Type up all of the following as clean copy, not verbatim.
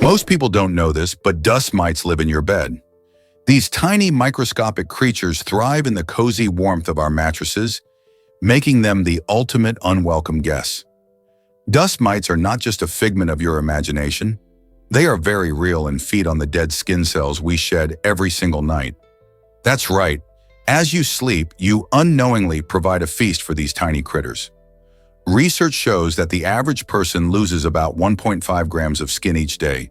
Most people don't know this, but dust mites live in your bed. These tiny microscopic creatures thrive in the cozy warmth of our mattresses, making them the ultimate unwelcome guests. Dust mites are not just a figment of your imagination. They are very real and feed on the dead skin cells we shed every single night. That's right. As you sleep, you unknowingly provide a feast for these tiny critters. Research shows that the average person loses about 1.5 grams of skin each day,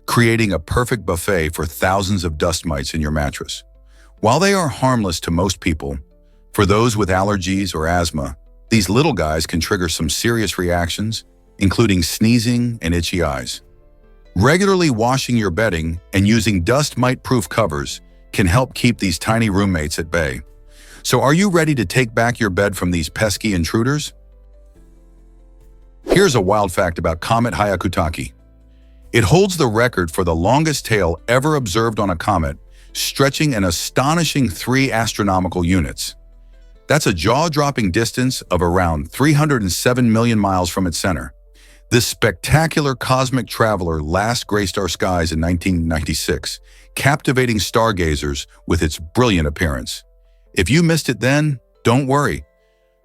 creating a perfect buffet for thousands of dust mites in your mattress. While they are harmless to most people, for those with allergies or asthma, these little guys can trigger some serious reactions, including sneezing and itchy eyes. Regularly washing your bedding and using dust mite-proof covers can help keep these tiny roommates at bay. So are you ready to take back your bed from these pesky intruders? Here's a wild fact about Comet Hyakutake. It holds the record for the longest tail ever observed on a comet, stretching an astonishing 3 astronomical units. That's a jaw-dropping distance of around 307 million miles from its center. This spectacular cosmic traveler last graced our skies in 1996, captivating stargazers with its brilliant appearance. If you missed it then, don't worry.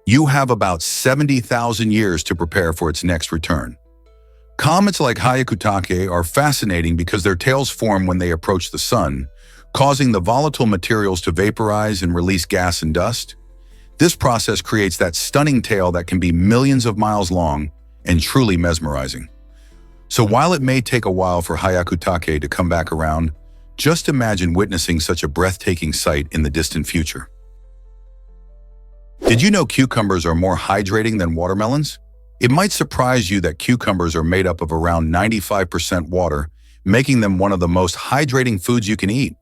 You have about 70,000 years to prepare for its next return. Comets like Hyakutake are fascinating because their tails form when they approach the sun, causing the volatile materials to vaporize and release gas and dust. This process creates that stunning tail that can be millions of miles long and truly mesmerizing. So while it may take a while for Hyakutake to come back around, just imagine witnessing such a breathtaking sight in the distant future. Did you know cucumbers are more hydrating than watermelons? It might surprise you that cucumbers are made up of around 95% water, making them one of the most hydrating foods you can eat.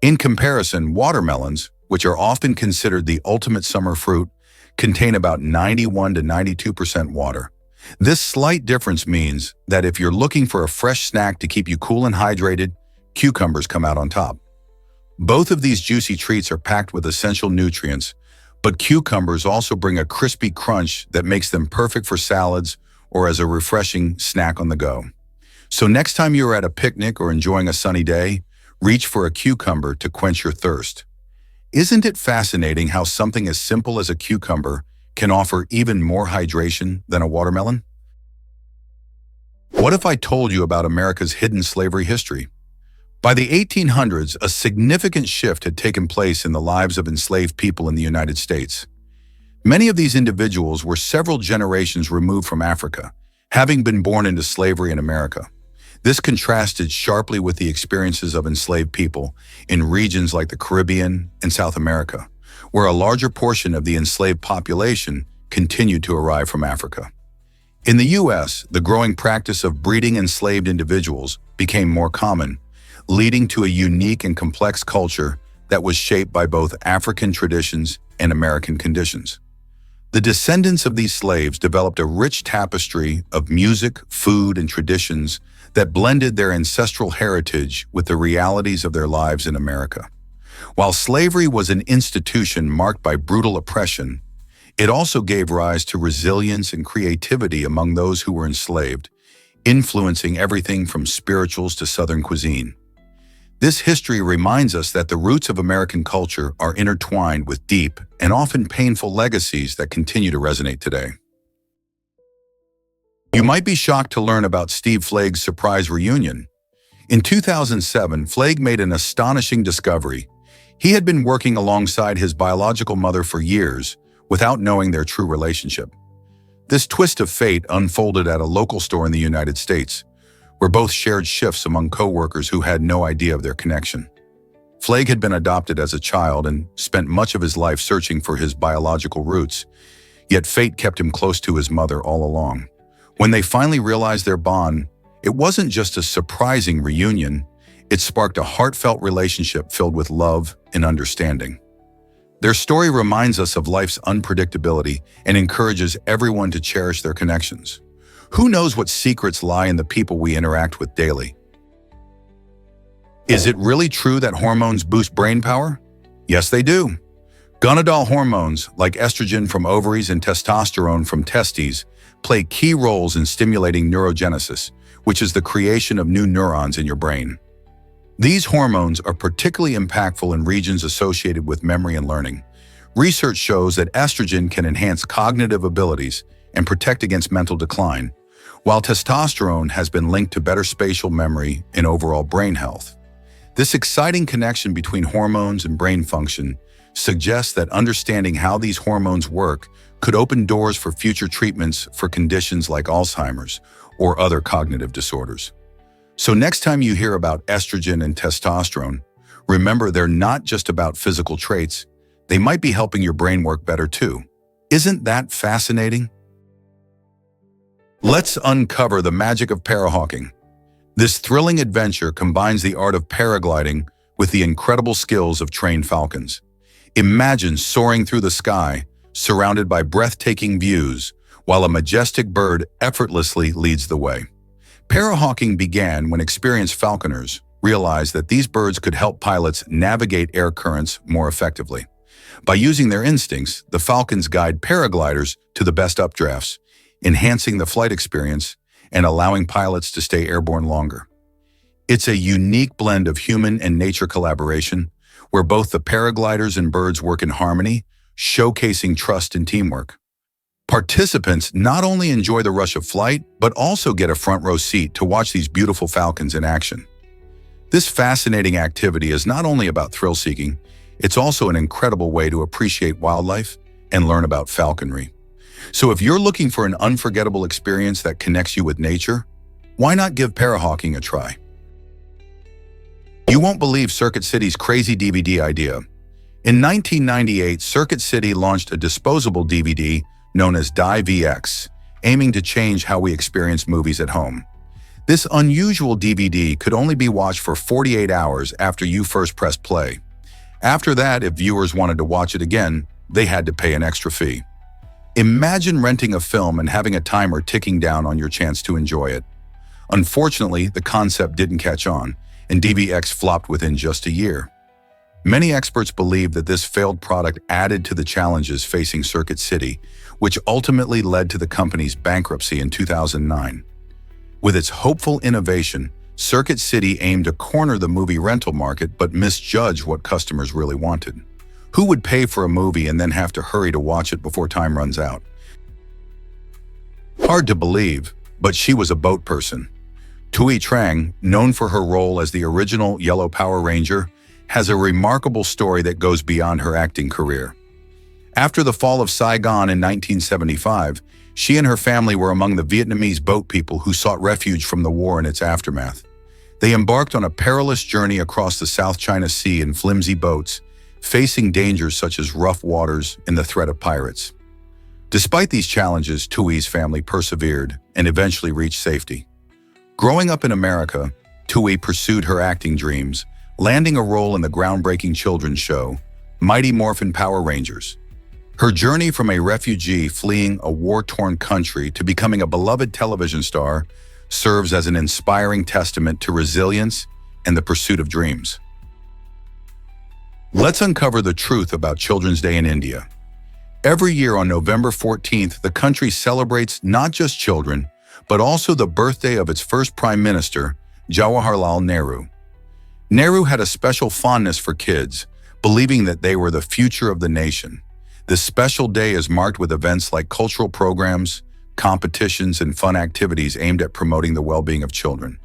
In comparison, watermelons, which are often considered the ultimate summer fruit, contain about 91 to 92% water. This slight difference means that if you're looking for a fresh snack to keep you cool and hydrated, cucumbers come out on top. Both of these juicy treats are packed with essential nutrients, but cucumbers also bring a crispy crunch that makes them perfect for salads or as a refreshing snack on the go. So next time you're at a picnic or enjoying a sunny day, reach for a cucumber to quench your thirst. Isn't it fascinating how something as simple as a cucumber can offer even more hydration than a watermelon? What if I told you about America's hidden slavery history? By the 1800s, a significant shift had taken place in the lives of enslaved people in the United States. Many of these individuals were several generations removed from Africa, having been born into slavery in America. This contrasted sharply with the experiences of enslaved people in regions like the Caribbean and South America, where a larger portion of the enslaved population continued to arrive from Africa. In the U.S., the growing practice of breeding enslaved individuals became more common, leading to a unique and complex culture that was shaped by both African traditions and American conditions. The descendants of these slaves developed a rich tapestry of music, food, and traditions that blended their ancestral heritage with the realities of their lives in America. While slavery was an institution marked by brutal oppression, it also gave rise to resilience and creativity among those who were enslaved, influencing everything from spirituals to Southern cuisine. This history reminds us that the roots of American culture are intertwined with deep and often painful legacies that continue to resonate today. You might be shocked to learn about Steve Flagg's surprise reunion. In 2007, Flagg made an astonishing discovery. He had been working alongside his biological mother for years without knowing their true relationship. This twist of fate unfolded at a local store in the United States, where both shared shifts among co-workers who had no idea of their connection. Flagg had been adopted as a child and spent much of his life searching for his biological roots, yet fate kept him close to his mother all along. When they finally realized their bond, it wasn't just a surprising reunion, it sparked a heartfelt relationship filled with love and understanding. Their story reminds us of life's unpredictability and encourages everyone to cherish their connections. Who knows what secrets lie in the people we interact with daily? Is it really true that hormones boost brain power? Yes, they do. Gonadal hormones, like estrogen from ovaries and testosterone from testes, play key roles in stimulating neurogenesis, which is the creation of new neurons in your brain. These hormones are particularly impactful in regions associated with memory and learning. Research shows that estrogen can enhance cognitive abilities and protect against mental decline, while testosterone has been linked to better spatial memory and overall brain health. This exciting connection between hormones and brain function suggests that understanding how these hormones work could open doors for future treatments for conditions like Alzheimer's or other cognitive disorders. So next time you hear about estrogen and testosterone, remember they're not just about physical traits, they might be helping your brain work better too. Isn't that fascinating? Let's uncover the magic of parahawking. This thrilling adventure combines the art of paragliding with the incredible skills of trained falcons. Imagine soaring through the sky, surrounded by breathtaking views, while a majestic bird effortlessly leads the way. Parahawking began when experienced falconers realized that these birds could help pilots navigate air currents more effectively. By using their instincts, the falcons guide paragliders to the best updrafts, enhancing the flight experience and allowing pilots to stay airborne longer. It's a unique blend of human and nature collaboration, where both the paragliders and birds work in harmony, showcasing trust and teamwork. Participants not only enjoy the rush of flight, but also get a front-row seat to watch these beautiful falcons in action. This fascinating activity is not only about thrill-seeking, it's also an incredible way to appreciate wildlife and learn about falconry. So if you're looking for an unforgettable experience that connects you with nature, why not give parahawking a try? You won't believe Circuit City's crazy DVD idea. In 1998, Circuit City launched a disposable DVD known as DiVX, aiming to change how we experience movies at home. This unusual DVD could only be watched for 48 hours after you first pressed play. After that, if viewers wanted to watch it again, they had to pay an extra fee. Imagine renting a film and having a timer ticking down on your chance to enjoy it. Unfortunately, the concept didn't catch on, and DiVX flopped within just a year. Many experts believe that this failed product added to the challenges facing Circuit City, which ultimately led to the company's bankruptcy in 2009. With its hopeful innovation, Circuit City aimed to corner the movie rental market but misjudged what customers really wanted. Who would pay for a movie and then have to hurry to watch it before time runs out? Hard to believe, but she was a boat person. Tui Trang, known for her role as the original Yellow Power Ranger, has a remarkable story that goes beyond her acting career. After the fall of Saigon in 1975, she and her family were among the Vietnamese boat people who sought refuge from the war and its aftermath. They embarked on a perilous journey across the South China Sea in flimsy boats, facing dangers such as rough waters and the threat of pirates. Despite these challenges, Tui's family persevered and eventually reached safety. Growing up in America, Tui pursued her acting dreams, landing a role in the groundbreaking children's show, Mighty Morphin Power Rangers. Her journey from a refugee fleeing a war-torn country to becoming a beloved television star serves as an inspiring testament to resilience and the pursuit of dreams. Let's uncover the truth about Children's Day in India. Every year on November 14th, the country celebrates not just children, but also the birthday of its first Prime Minister, Jawaharlal Nehru. Nehru had a special fondness for kids, believing that they were the future of the nation. This special day is marked with events like cultural programs, competitions, and fun activities aimed at promoting the well-being of children.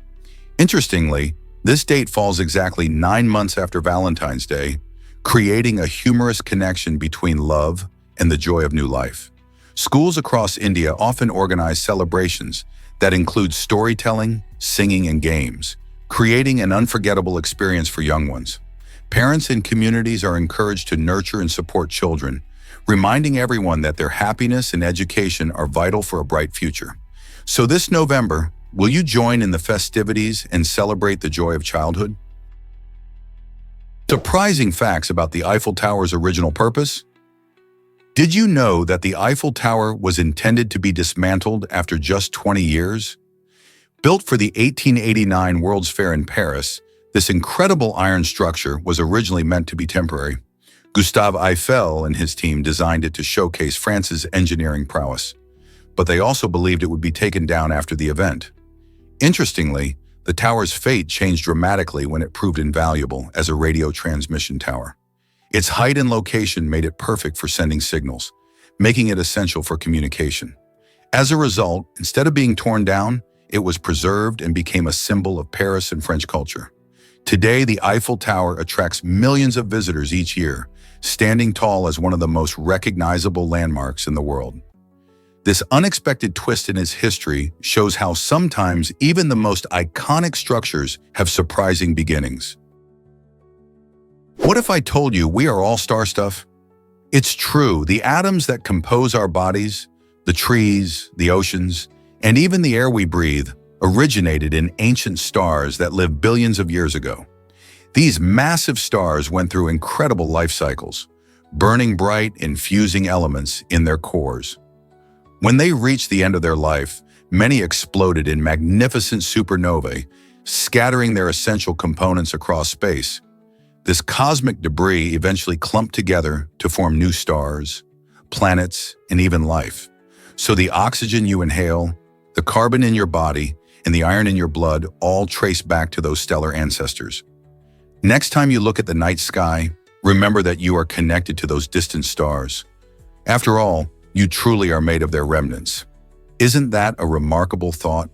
Interestingly, this date falls exactly 9 months after Valentine's Day, creating a humorous connection between love and the joy of new life. Schools across India often organize celebrations that include storytelling, singing, and games, creating an unforgettable experience for young ones. Parents and communities are encouraged to nurture and support children, reminding everyone that their happiness and education are vital for a bright future. So this November, will you join in the festivities and celebrate the joy of childhood? Surprising facts about the Eiffel Tower's original purpose. Did you know that the Eiffel Tower was intended to be dismantled after just 20 years? Built for the 1889 World's Fair in Paris, this incredible iron structure was originally meant to be temporary. Gustave Eiffel and his team designed it to showcase France's engineering prowess, but they also believed it would be taken down after the event. Interestingly, the tower's fate changed dramatically when it proved invaluable as a radio transmission tower. Its height and location made it perfect for sending signals, making it essential for communication. As a result, instead of being torn down, it was preserved and became a symbol of Paris and French culture. Today, the Eiffel Tower attracts millions of visitors each year, standing tall as one of the most recognizable landmarks in the world. This unexpected twist in its history shows how sometimes even the most iconic structures have surprising beginnings. What if I told you we are all star stuff? It's true, the atoms that compose our bodies, the trees, the oceans, and even the air we breathe originated in ancient stars that lived billions of years ago. These massive stars went through incredible life cycles, burning bright, infusing elements in their cores. When they reached the end of their life, many exploded in magnificent supernovae, scattering their essential components across space. This cosmic debris eventually clumped together to form new stars, planets, and even life. So the oxygen you inhale, the carbon in your body, and the iron in your blood all trace back to those stellar ancestors. Next time you look at the night sky, remember that you are connected to those distant stars. After all, you truly are made of their remnants. Isn't that a remarkable thought?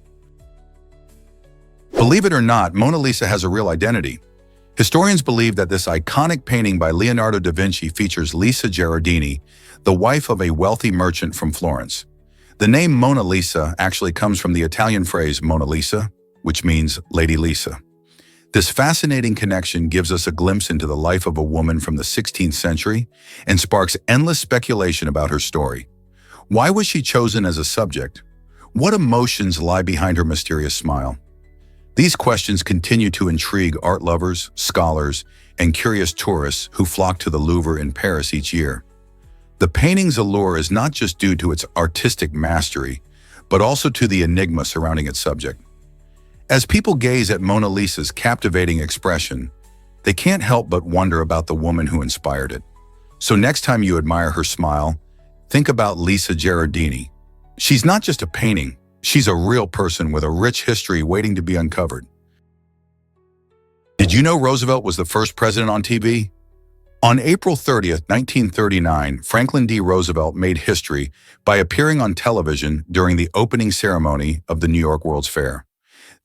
Believe it or not, Mona Lisa has a real identity. Historians believe that this iconic painting by Leonardo da Vinci features Lisa Gherardini, the wife of a wealthy merchant from Florence. The name Mona Lisa actually comes from the Italian phrase Mona Lisa, which means Lady Lisa. This fascinating connection gives us a glimpse into the life of a woman from the 16th century and sparks endless speculation about her story. Why was she chosen as a subject? What emotions lie behind her mysterious smile? These questions continue to intrigue art lovers, scholars, and curious tourists who flock to the Louvre in Paris each year. The painting's allure is not just due to its artistic mastery, but also to the enigma surrounding its subject. As people gaze at Mona Lisa's captivating expression, they can't help but wonder about the woman who inspired it. So next time you admire her smile, think about Lisa Gherardini. She's not just a painting, she's a real person with a rich history waiting to be uncovered. Did you know Roosevelt was the first president on TV? On April 30th, 1939, Franklin D. Roosevelt made history by appearing on television during the opening ceremony of the New York World's Fair.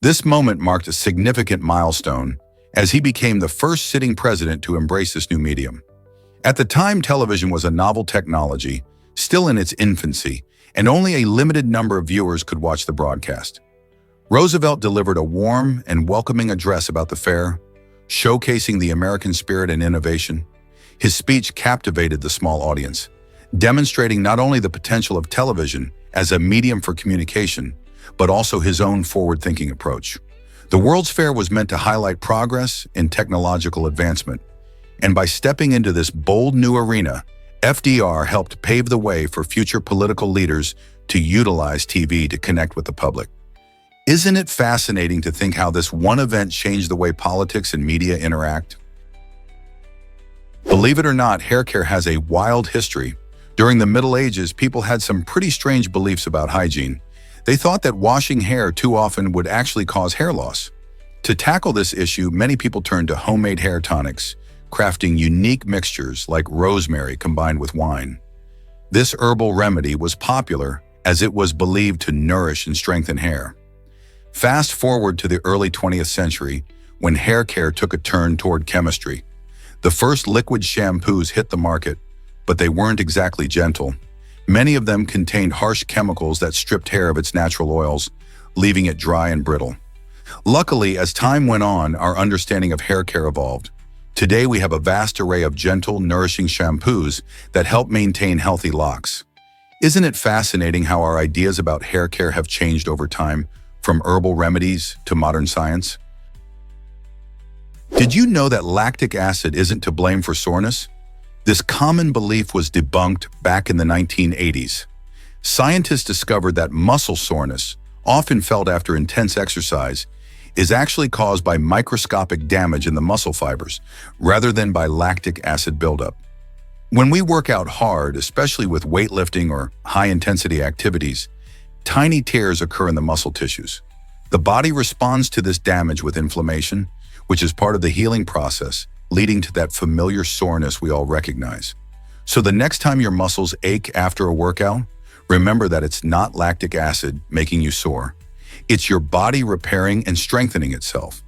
This moment marked a significant milestone as he became the first sitting president to embrace this new medium. At the time, television was a novel technology, still in its infancy, and only a limited number of viewers could watch the broadcast. Roosevelt delivered a warm and welcoming address about the fair, showcasing the American spirit and innovation. His speech captivated the small audience, demonstrating not only the potential of television as a medium for communication, but also his own forward-thinking approach. The World's Fair was meant to highlight progress in technological advancement, and by stepping into this bold new arena, FDR helped pave the way for future political leaders to utilize TV to connect with the public. Isn't it fascinating to think how this one event changed the way politics and media interact? Believe it or not, hair care has a wild history. During the Middle Ages, people had some pretty strange beliefs about hygiene. They thought that washing hair too often would actually cause hair loss. To tackle this issue, many people turned to homemade hair tonics, crafting unique mixtures like rosemary combined with wine. This herbal remedy was popular as it was believed to nourish and strengthen hair. Fast forward to the early 20th century, when hair care took a turn toward chemistry. The first liquid shampoos hit the market, but they weren't exactly gentle. Many of them contained harsh chemicals that stripped hair of its natural oils, leaving it dry and brittle. Luckily, as time went on, our understanding of hair care evolved. Today, we have a vast array of gentle, nourishing shampoos that help maintain healthy locks. Isn't it fascinating how our ideas about hair care have changed over time, from herbal remedies to modern science? Did you know that lactic acid isn't to blame for soreness? This common belief was debunked back in the 1980s. Scientists discovered that muscle soreness, often felt after intense exercise, is actually caused by microscopic damage in the muscle fibers, rather than by lactic acid buildup. When we work out hard, especially with weightlifting or high-intensity activities, tiny tears occur in the muscle tissues. The body responds to this damage with inflammation, which is part of the healing process, leading to that familiar soreness we all recognize. So the next time your muscles ache after a workout, remember that it's not lactic acid making you sore. It's your body repairing and strengthening itself.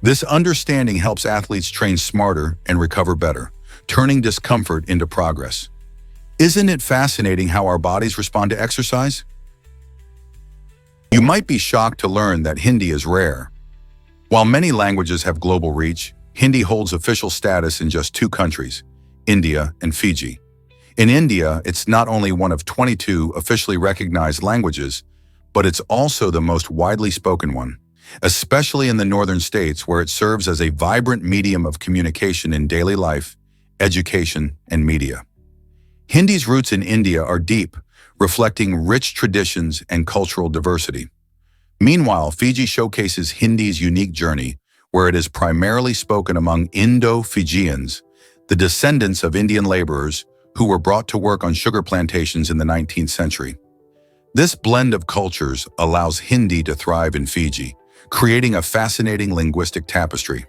This understanding helps athletes train smarter and recover better, turning discomfort into progress. Isn't it fascinating how our bodies respond to exercise? You might be shocked to learn that Hindi is rare. While many languages have global reach, Hindi holds official status in just 2 countries, India and Fiji. In India, it's not only one of 22 officially recognized languages, but it's also the most widely spoken one, especially in the northern states where it serves as a vibrant medium of communication in daily life, education, and media. Hindi's roots in India are deep, reflecting rich traditions and cultural diversity. Meanwhile, Fiji showcases Hindi's unique journey, where it is primarily spoken among Indo-Fijians, the descendants of Indian laborers who were brought to work on sugar plantations in the 19th century. This blend of cultures allows Hindi to thrive in Fiji, creating a fascinating linguistic tapestry.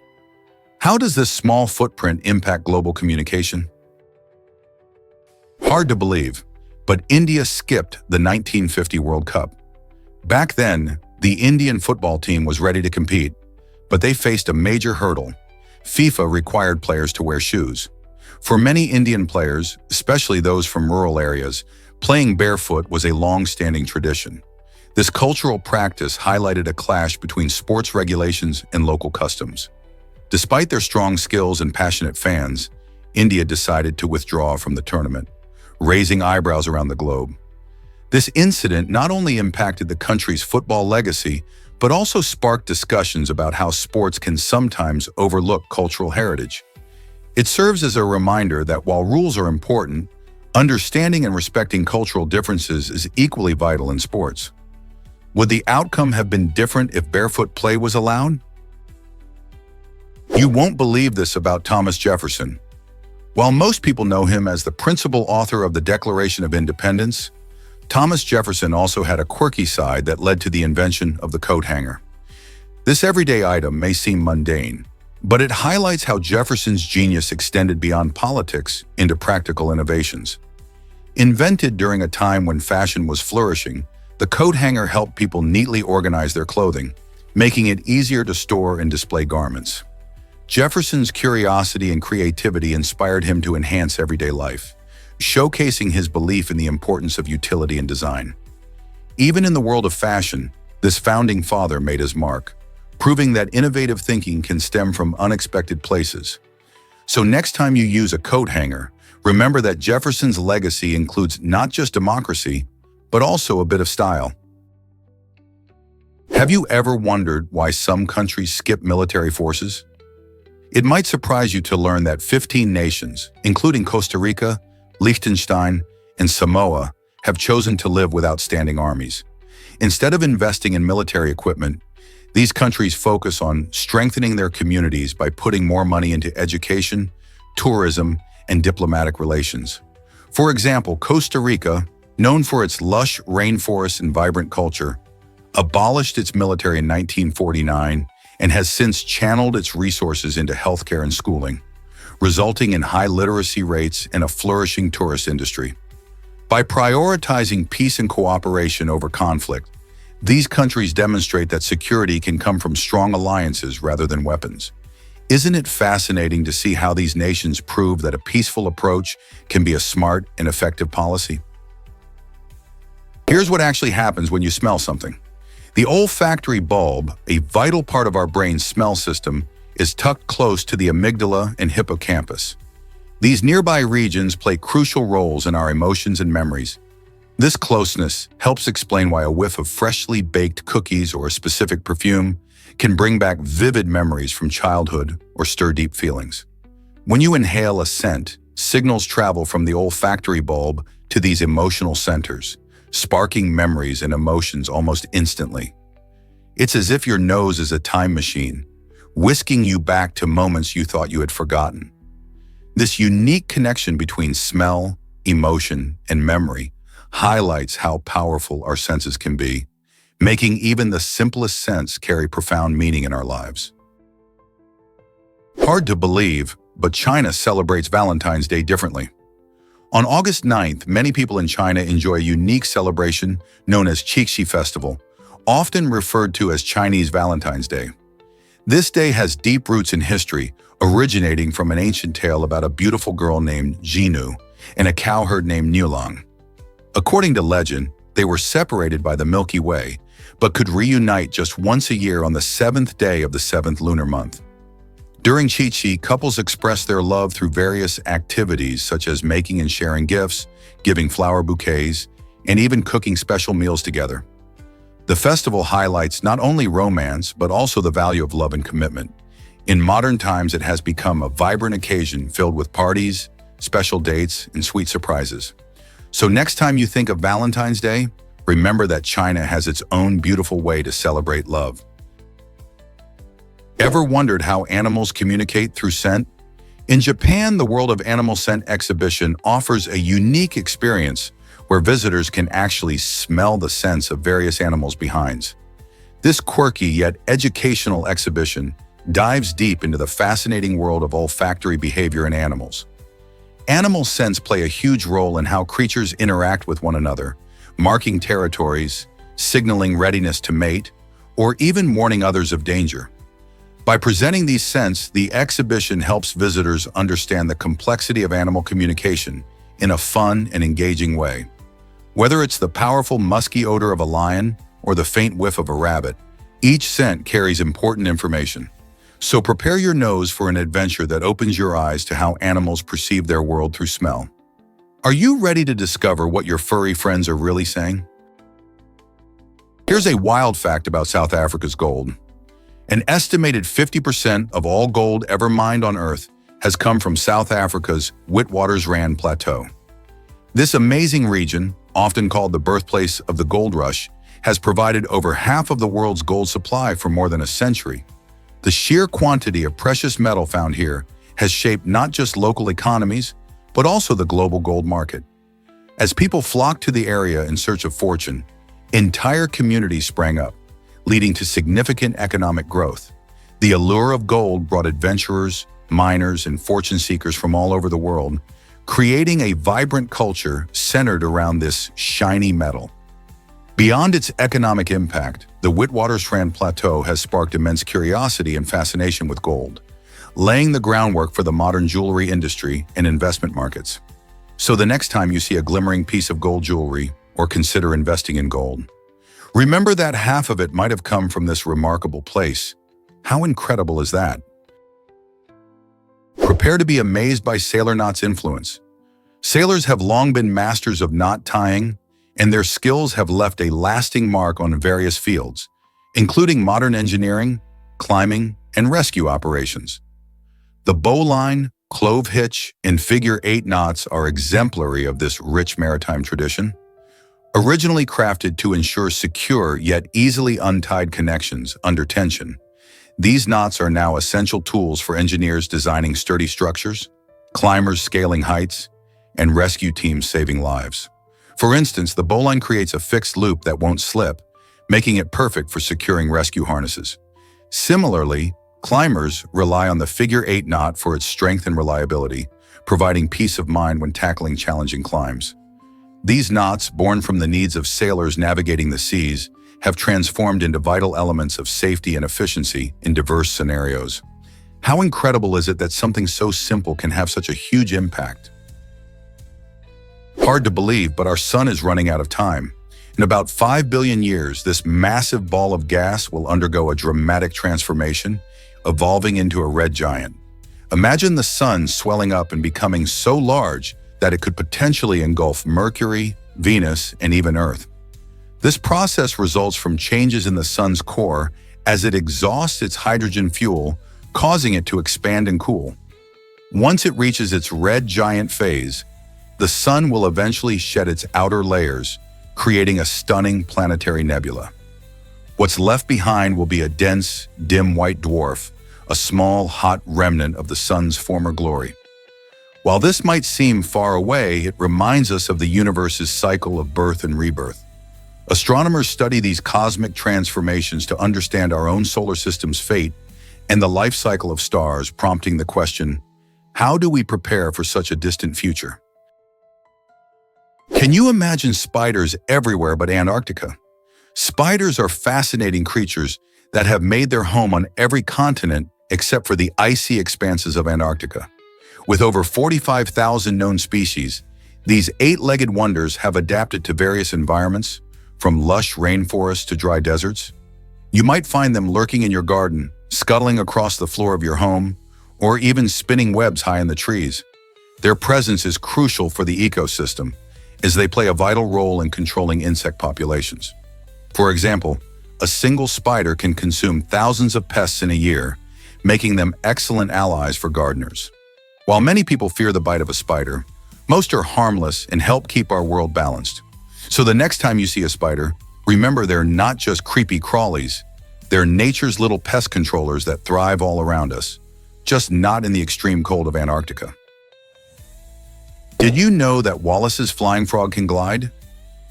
How does this small footprint impact global communication? Hard to believe, but India skipped the 1950 World Cup. Back then, the Indian football team was ready to compete, but they faced a major hurdle. FIFA required players to wear shoes. For many Indian players, especially those from rural areas, playing barefoot was a long-standing tradition. This cultural practice highlighted a clash between sports regulations and local customs. Despite their strong skills and passionate fans, India decided to withdraw from the tournament, raising eyebrows around the globe. This incident not only impacted the country's football legacy, but also sparked discussions about how sports can sometimes overlook cultural heritage. It serves as a reminder that while rules are important, understanding and respecting cultural differences is equally vital in sports. Would the outcome have been different if barefoot play was allowed? You won't believe this about Thomas Jefferson. While most people know him as the principal author of the Declaration of Independence, Thomas Jefferson also had a quirky side that led to the invention of the coat hanger. This everyday item may seem mundane, but it highlights how Jefferson's genius extended beyond politics into practical innovations. Invented during a time when fashion was flourishing, the coat hanger helped people neatly organize their clothing, making it easier to store and display garments. Jefferson's curiosity and creativity inspired him to enhance everyday life, showcasing his belief in the importance of utility and design. Even in the world of fashion, this founding father made his mark, proving that innovative thinking can stem from unexpected places. So next time you use a coat hanger, remember that Jefferson's legacy includes not just democracy, but also a bit of style. Have you ever wondered why some countries skip military forces? It might surprise you to learn that 15 nations, including Costa Rica, Liechtenstein, and Samoa, have chosen to live without standing armies. Instead of investing in military equipment, these countries focus on strengthening their communities by putting more money into education, tourism, and diplomatic relations. For example, Costa Rica, known for its lush rainforests and vibrant culture, abolished its military in 1949 and has since channeled its resources into healthcare and schooling, resulting in high literacy rates and a flourishing tourist industry. By prioritizing peace and cooperation over conflict, these countries demonstrate that security can come from strong alliances rather than weapons. Isn't it fascinating to see how these nations prove that a peaceful approach can be a smart and effective policy? Here's what actually happens when you smell something. The olfactory bulb, a vital part of our brain's smell system, is tucked close to the amygdala and hippocampus. These nearby regions play crucial roles in our emotions and memories. This closeness helps explain why a whiff of freshly baked cookies or a specific perfume can bring back vivid memories from childhood or stir deep feelings. When you inhale a scent, signals travel from the olfactory bulb to these emotional centers, sparking memories and emotions almost instantly. It's as if your nose is a time machine, whisking you back to moments you thought you had forgotten. This unique connection between smell, emotion, and memory highlights how powerful our senses can be, making even the simplest scents carry profound meaning in our lives. Hard to believe, but China celebrates Valentine's Day differently. On August 9th, many people in China enjoy a unique celebration known as Qixi Festival, often referred to as Chinese Valentine's Day. This day has deep roots in history, originating from an ancient tale about a beautiful girl named Jinu and a cowherd named Niulang. According to legend, they were separated by the Milky Way, but could reunite just once a year on the 7th day of the 7th lunar month. During Qixi, couples express their love through various activities such as making and sharing gifts, giving flower bouquets, and even cooking special meals together. The festival highlights not only romance, but also the value of love and commitment. In modern times, it has become a vibrant occasion filled with parties, special dates, and sweet surprises. So next time you think of Valentine's Day, remember that China has its own beautiful way to celebrate love. Ever wondered how animals communicate through scent? In Japan, the World of Animal Scent exhibition offers a unique experience where visitors can actually smell the scents of various animals' behinds. This quirky yet educational exhibition dives deep into the fascinating world of olfactory behavior in animals. Animal scents play a huge role in how creatures interact with one another, marking territories, signaling readiness to mate, or even warning others of danger. By presenting these scents, the exhibition helps visitors understand the complexity of animal communication in a fun and engaging way. Whether it's the powerful musky odor of a lion or the faint whiff of a rabbit, each scent carries important information. So prepare your nose for an adventure that opens your eyes to how animals perceive their world through smell. Are you ready to discover what your furry friends are really saying? Here's a wild fact about South Africa's gold. An estimated 50% of all gold ever mined on Earth has come from South Africa's Witwatersrand Plateau. This amazing region, often called the birthplace of the gold rush, has provided over half of the world's gold supply for more than a century. The sheer quantity of precious metal found here has shaped not just local economies, but also the global gold market. As people flocked to the area in search of fortune, entire communities sprang up, leading to significant economic growth. The allure of gold brought adventurers, miners, and fortune seekers from all over the world, creating a vibrant culture centered around this shiny metal. Beyond its economic impact, the Witwatersrand Plateau has sparked immense curiosity and fascination with gold, laying the groundwork for the modern jewelry industry and investment markets. So the next time you see a glimmering piece of gold jewelry or consider investing in gold, remember that half of it might have come from this remarkable place. How incredible is that? Prepare to be amazed by sailor knots' influence. Sailors have long been masters of knot tying, and their skills have left a lasting mark on various fields, including modern engineering, climbing, and rescue operations. The bowline, clove hitch, and figure-8 knots are exemplary of this rich maritime tradition. Originally crafted to ensure secure yet easily untied connections under tension, these knots are now essential tools for engineers designing sturdy structures, climbers scaling heights, and rescue teams saving lives. For instance, the bowline creates a fixed loop that won't slip, making it perfect for securing rescue harnesses. Similarly, climbers rely on the figure-8 knot for its strength and reliability, providing peace of mind when tackling challenging climbs. These knots, born from the needs of sailors navigating the seas, have transformed into vital elements of safety and efficiency in diverse scenarios. How incredible is it that something so simple can have such a huge impact? Hard to believe, but our sun is running out of time. In about 5 billion years, this massive ball of gas will undergo a dramatic transformation, evolving into a red giant. Imagine the sun swelling up and becoming so large that it could potentially engulf Mercury, Venus, and even Earth. This process results from changes in the sun's core as it exhausts its hydrogen fuel, causing it to expand and cool. Once it reaches its red giant phase, the sun will eventually shed its outer layers, creating a stunning planetary nebula. What's left behind will be a dense, dim white dwarf, a small, hot remnant of the sun's former glory. While this might seem far away, it reminds us of the universe's cycle of birth and rebirth. Astronomers study these cosmic transformations to understand our own solar system's fate and the life cycle of stars, prompting the question, how do we prepare for such a distant future? Can you imagine spiders everywhere but Antarctica? Spiders are fascinating creatures that have made their home on every continent except for the icy expanses of Antarctica. With over 45,000 known species, these eight-legged wonders have adapted to various environments, from lush rainforests to dry deserts. You might find them lurking in your garden, scuttling across the floor of your home, or even spinning webs high in the trees. Their presence is crucial for the ecosystem, as they play a vital role in controlling insect populations. For example, a single spider can consume thousands of pests in a year, making them excellent allies for gardeners. While many people fear the bite of a spider, most are harmless and help keep our world balanced. So the next time you see a spider, remember they're not just creepy crawlies. They're nature's little pest controllers that thrive all around us, just not in the extreme cold of Antarctica. Did you know that Wallace's flying frog can glide?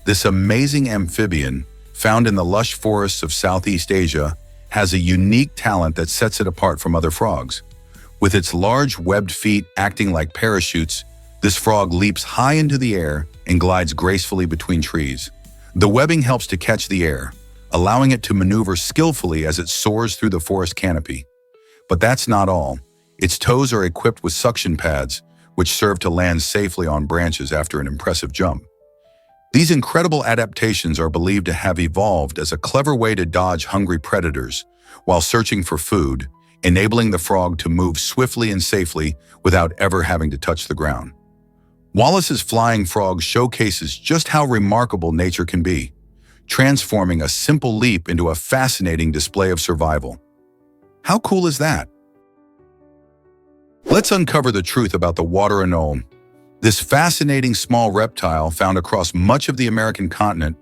This amazing amphibian, found in the lush forests of Southeast Asia, has a unique talent that sets it apart from other frogs. With its large webbed feet acting like parachutes, this frog leaps high into the air and glides gracefully between trees. The webbing helps to catch the air, allowing it to maneuver skillfully as it soars through the forest canopy. But that's not all. Its toes are equipped with suction pads, which serve to land safely on branches after an impressive jump. These incredible adaptations are believed to have evolved as a clever way to dodge hungry predators while searching for food, enabling the frog to move swiftly and safely without ever having to touch the ground. Wallace's flying frog showcases just how remarkable nature can be, transforming a simple leap into a fascinating display of survival. How cool is that? Let's uncover the truth about the water anole. This fascinating small reptile found across much of the American continent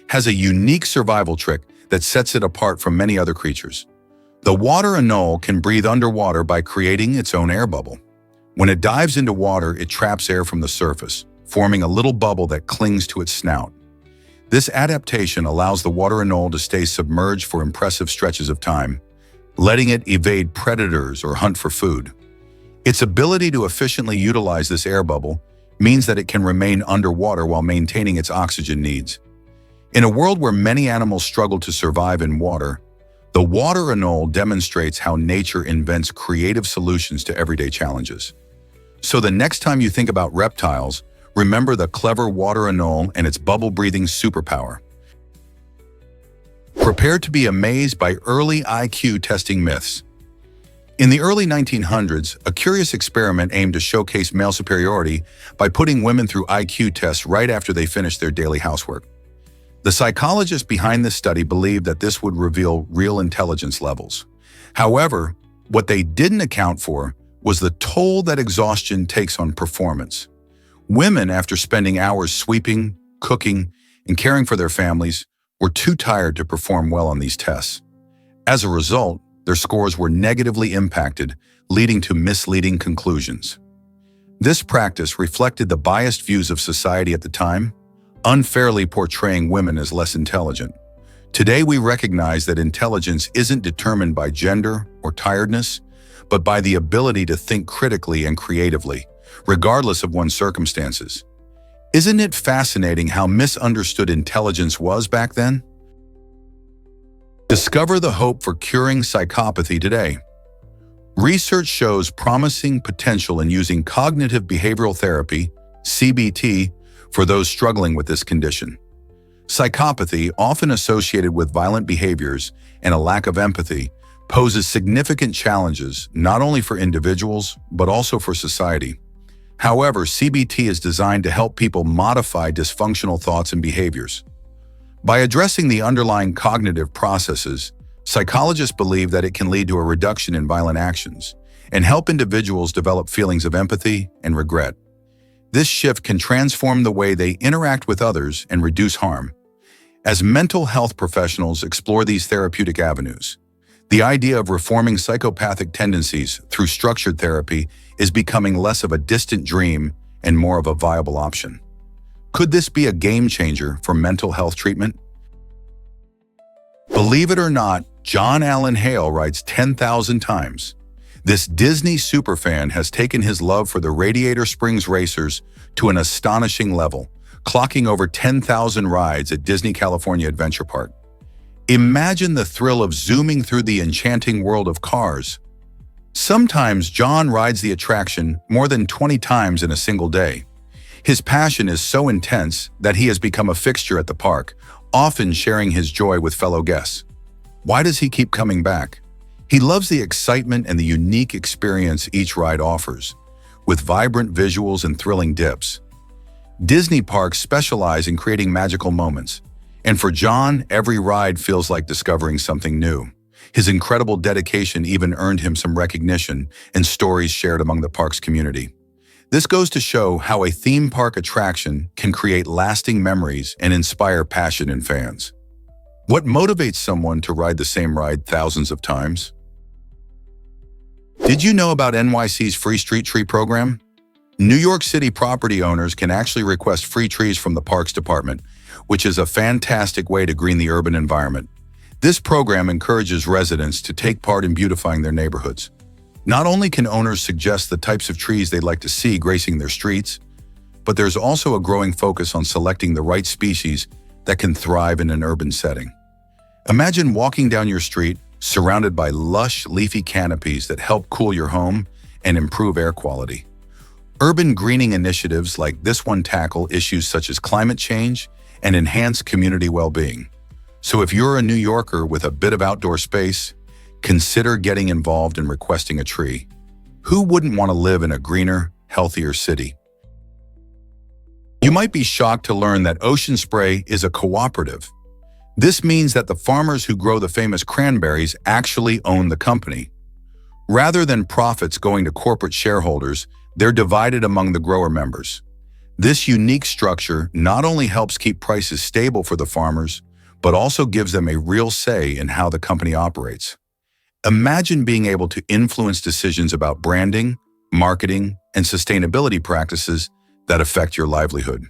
has a unique survival trick that sets it apart from many other creatures. The water anole can breathe underwater by creating its own air bubble. When it dives into water, it traps air from the surface, forming a little bubble that clings to its snout. This adaptation allows the water anole to stay submerged for impressive stretches of time, letting it evade predators or hunt for food. Its ability to efficiently utilize this air bubble means that it can remain underwater while maintaining its oxygen needs. In a world where many animals struggle to survive in water, the water anole demonstrates how nature invents creative solutions to everyday challenges. So the next time you think about reptiles, remember the clever water anole and its bubble-breathing superpower. Prepare to be amazed by early IQ testing myths. In the early 1900s, a curious experiment aimed to showcase male superiority by putting women through IQ tests right after they finished their daily housework. The psychologists behind this study believed that this would reveal real intelligence levels. However, what they didn't account for was the toll that exhaustion takes on performance. Women, after spending hours sweeping, cooking, and caring for their families, were too tired to perform well on these tests. As a result, their scores were negatively impacted, leading to misleading conclusions. This practice reflected the biased views of society at the time, unfairly portraying women as less intelligent. Today, we recognize that intelligence isn't determined by gender or tiredness, but by the ability to think critically and creatively, regardless of one's circumstances. Isn't it fascinating how misunderstood intelligence was back then? Discover the hope for curing psychopathy today. Research shows promising potential in using cognitive behavioral therapy, CBT, for those struggling with this condition. Psychopathy, often associated with violent behaviors and a lack of empathy, poses significant challenges not only for individuals, but also for society. However, CBT is designed to help people modify dysfunctional thoughts and behaviors. By addressing the underlying cognitive processes, psychologists believe that it can lead to a reduction in violent actions and help individuals develop feelings of empathy and regret. This shift can transform the way they interact with others and reduce harm. As mental health professionals explore these therapeutic avenues, the idea of reforming psychopathic tendencies through structured therapy is becoming less of a distant dream and more of a viable option. Could this be a game changer for mental health treatment? Believe it or not, John Allen Hale writes 10,000 times. This Disney superfan has taken his love for the Radiator Springs Racers to an astonishing level, clocking over 10,000 rides at Disney California Adventure Park. Imagine the thrill of zooming through the enchanting world of cars. Sometimes John rides the attraction more than 20 times in a single day. His passion is so intense that he has become a fixture at the park, often sharing his joy with fellow guests. Why does he keep coming back? He loves the excitement and the unique experience each ride offers, with vibrant visuals and thrilling dips. Disney parks specialize in creating magical moments, and for John, every ride feels like discovering something new. His incredible dedication even earned him some recognition and stories shared among the park's community. This goes to show how a theme park attraction can create lasting memories and inspire passion in fans. What motivates someone to ride the same ride thousands of times? Did you know about NYC's free street tree program? New York City property owners can actually request free trees from the Parks Department, which is a fantastic way to green the urban environment. This program encourages residents to take part in beautifying their neighborhoods. Not only can owners suggest the types of trees they'd like to see gracing their streets, but there's also a growing focus on selecting the right species that can thrive in an urban setting. Imagine walking down your street surrounded by lush, leafy canopies that help cool your home and improve air quality. Urban greening initiatives like this one tackle issues such as climate change and enhance community well-being. So if you're a New Yorker with a bit of outdoor space, consider getting involved in requesting a tree. Who wouldn't want to live in a greener, healthier city? You might be shocked to learn that Ocean Spray is a cooperative. This means that the farmers who grow the famous cranberries actually own the company. Rather than profits going to corporate shareholders, they're divided among the grower members. This unique structure not only helps keep prices stable for the farmers, but also gives them a real say in how the company operates. Imagine being able to influence decisions about branding, marketing, and sustainability practices that affect your livelihood.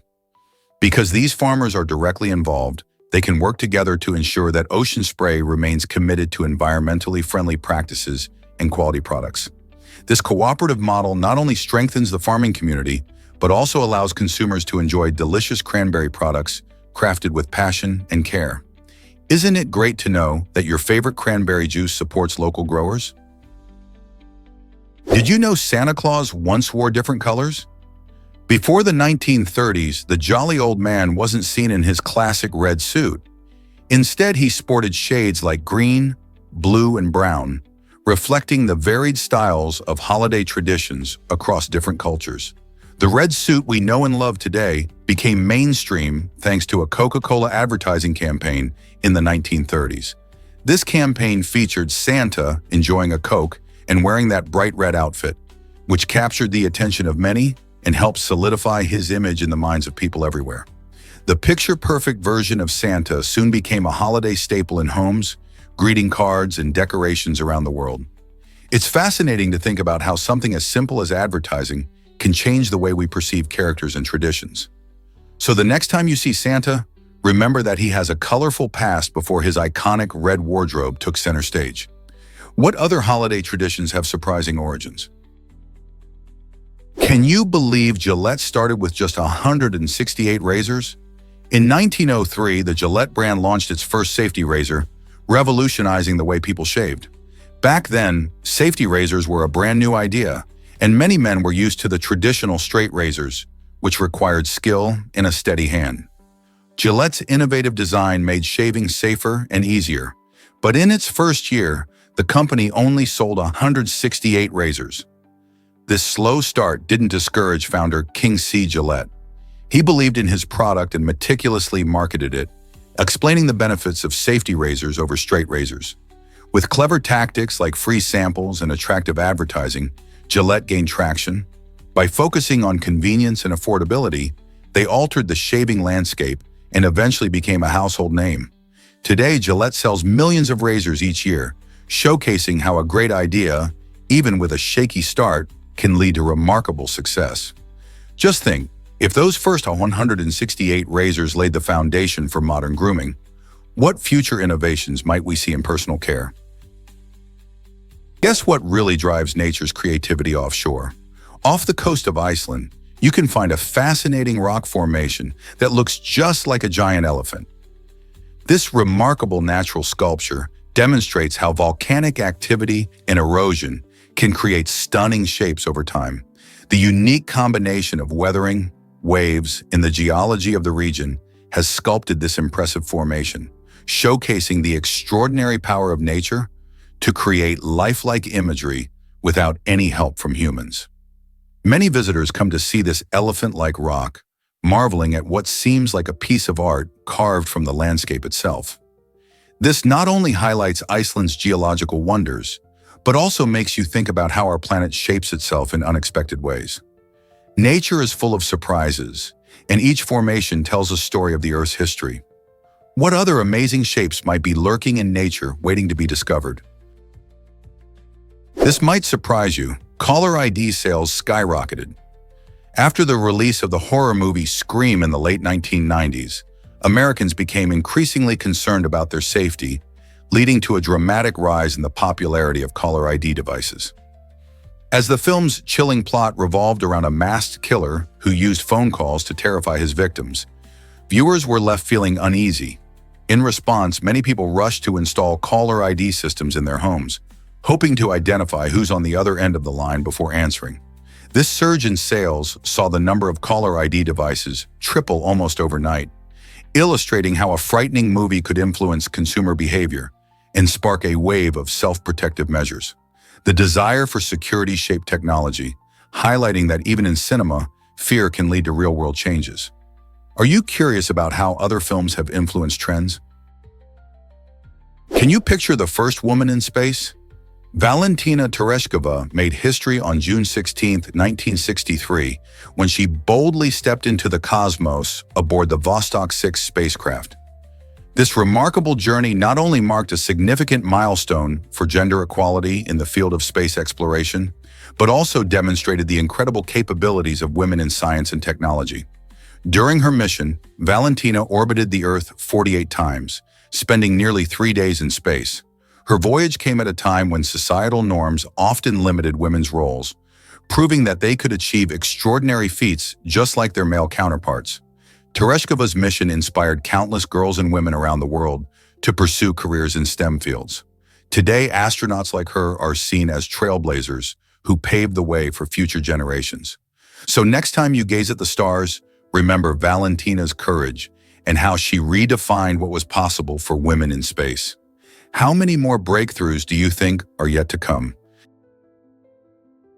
Because these farmers are directly involved, they can work together to ensure that Ocean Spray remains committed to environmentally friendly practices and quality products. This cooperative model not only strengthens the farming community, but also allows consumers to enjoy delicious cranberry products crafted with passion and care. Isn't it great to know that your favorite cranberry juice supports local growers? Did you know Santa Claus once wore different colors? Before the 1930s, the jolly old man wasn't seen in his classic red suit. Instead, he sported shades like green, blue, and brown, reflecting the varied styles of holiday traditions across different cultures. The red suit we know and love today became mainstream thanks to a Coca-Cola advertising campaign in the 1930s. This campaign featured Santa enjoying a Coke and wearing that bright red outfit, which captured the attention of many and helped solidify his image in the minds of people everywhere. The picture-perfect version of Santa soon became a holiday staple in homes, greeting cards, and decorations around the world. It's fascinating to think about how something as simple as advertising can change the way we perceive characters and traditions. So the next time you see Santa, remember that he has a colorful past before his iconic red wardrobe took center stage. What other holiday traditions have surprising origins? Can you believe Gillette started with just 168 razors? In 1903, the Gillette brand launched its first safety razor, revolutionizing the way people shaved. Back then, safety razors were a brand new idea, and many men were used to the traditional straight razors, which required skill and a steady hand. Gillette's innovative design made shaving safer and easier, but in its first year, the company only sold 168 razors. This slow start didn't discourage founder King C. Gillette. He believed in his product and meticulously marketed it, explaining the benefits of safety razors over straight razors. With clever tactics like free samples and attractive advertising, Gillette gained traction. By focusing on convenience and affordability, they altered the shaving landscape and eventually became a household name. Today, Gillette sells millions of razors each year, showcasing how a great idea, even with a shaky start, can lead to remarkable success. Just think, if those first 168 razors laid the foundation for modern grooming, What future innovations might we see in personal care? Guess what really drives nature's creativity offshore? Off the coast of Iceland, you can find a fascinating rock formation that looks just like a giant elephant. This remarkable natural sculpture demonstrates how volcanic activity and erosion can create stunning shapes over time. The unique combination of weathering, waves, and the geology of the region has sculpted this impressive formation, showcasing the extraordinary power of nature to create lifelike imagery without any help from humans. Many visitors come to see this elephant-like rock, marveling at what seems like a piece of art carved from the landscape itself. This not only highlights Iceland's geological wonders, but also makes you think about how our planet shapes itself in unexpected ways. Nature is full of surprises, and each formation tells a story of the Earth's history. What other amazing shapes might be lurking in nature waiting to be discovered? This might surprise you. Caller ID sales skyrocketed. After the release of the horror movie Scream in the late 1990s, Americans became increasingly concerned about their safety, leading to a dramatic rise in the popularity of caller ID devices. As the film's chilling plot revolved around a masked killer who used phone calls to terrify his victims, viewers were left feeling uneasy. In response, many people rushed to install caller ID systems in their homes, hoping to identify who's on the other end of the line before answering. This surge in sales saw the number of caller ID devices triple almost overnight, illustrating how a frightening movie could influence consumer behavior and spark a wave of self-protective measures. The desire for security-shaped technology, highlighting that even in cinema, fear can lead to real-world changes. Are you curious about how other films have influenced trends? Can you picture the first woman in space? Valentina Tereshkova made history on June 16, 1963, when she boldly stepped into the cosmos aboard the Vostok 6 spacecraft. This remarkable journey not only marked a significant milestone for gender equality in the field of space exploration, but also demonstrated the incredible capabilities of women in science and technology. During her mission, Valentina orbited the Earth 48 times, spending nearly 3 days in space. Her voyage came at a time when societal norms often limited women's roles, proving that they could achieve extraordinary feats just like their male counterparts. Tereshkova's mission inspired countless girls and women around the world to pursue careers in STEM fields. Today, astronauts like her are seen as trailblazers who paved the way for future generations. So next time you gaze at the stars, remember Valentina's courage and how she redefined what was possible for women in space. How many more breakthroughs do you think are yet to come?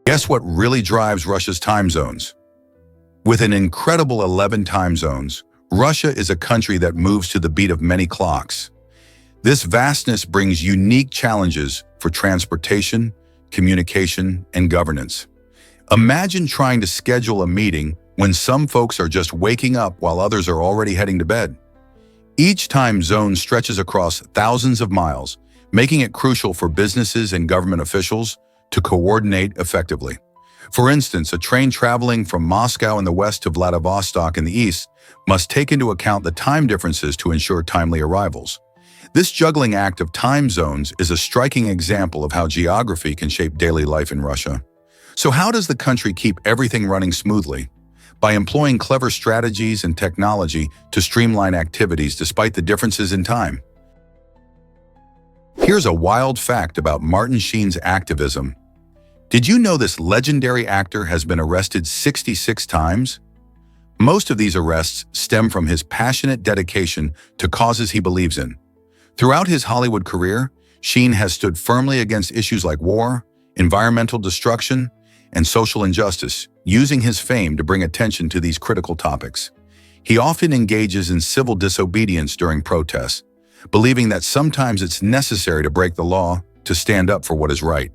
Guess what really drives Russia's time zones? With an incredible 11 time zones, Russia is a country that moves to the beat of many clocks. This vastness brings unique challenges for transportation, communication, and governance. Imagine trying to schedule a meeting when some folks are just waking up while others are already heading to bed. Each time zone stretches across thousands of miles, making it crucial for businesses and government officials to coordinate effectively. For instance, a train traveling from Moscow in the west to Vladivostok in the east must take into account the time differences to ensure timely arrivals. This juggling act of time zones is a striking example of how geography can shape daily life in Russia. So how does the country keep everything running smoothly? By employing clever strategies and technology to streamline activities despite the differences in time. Here's a wild fact about Martin Sheen's activism. Did you know this legendary actor has been arrested 66 times? Most of these arrests stem from his passionate dedication to causes he believes in. Throughout his Hollywood career, Sheen has stood firmly against issues like war, environmental destruction, and social injustice, using his fame to bring attention to these critical topics. He often engages in civil disobedience during protests, believing that sometimes it's necessary to break the law to stand up for what is right.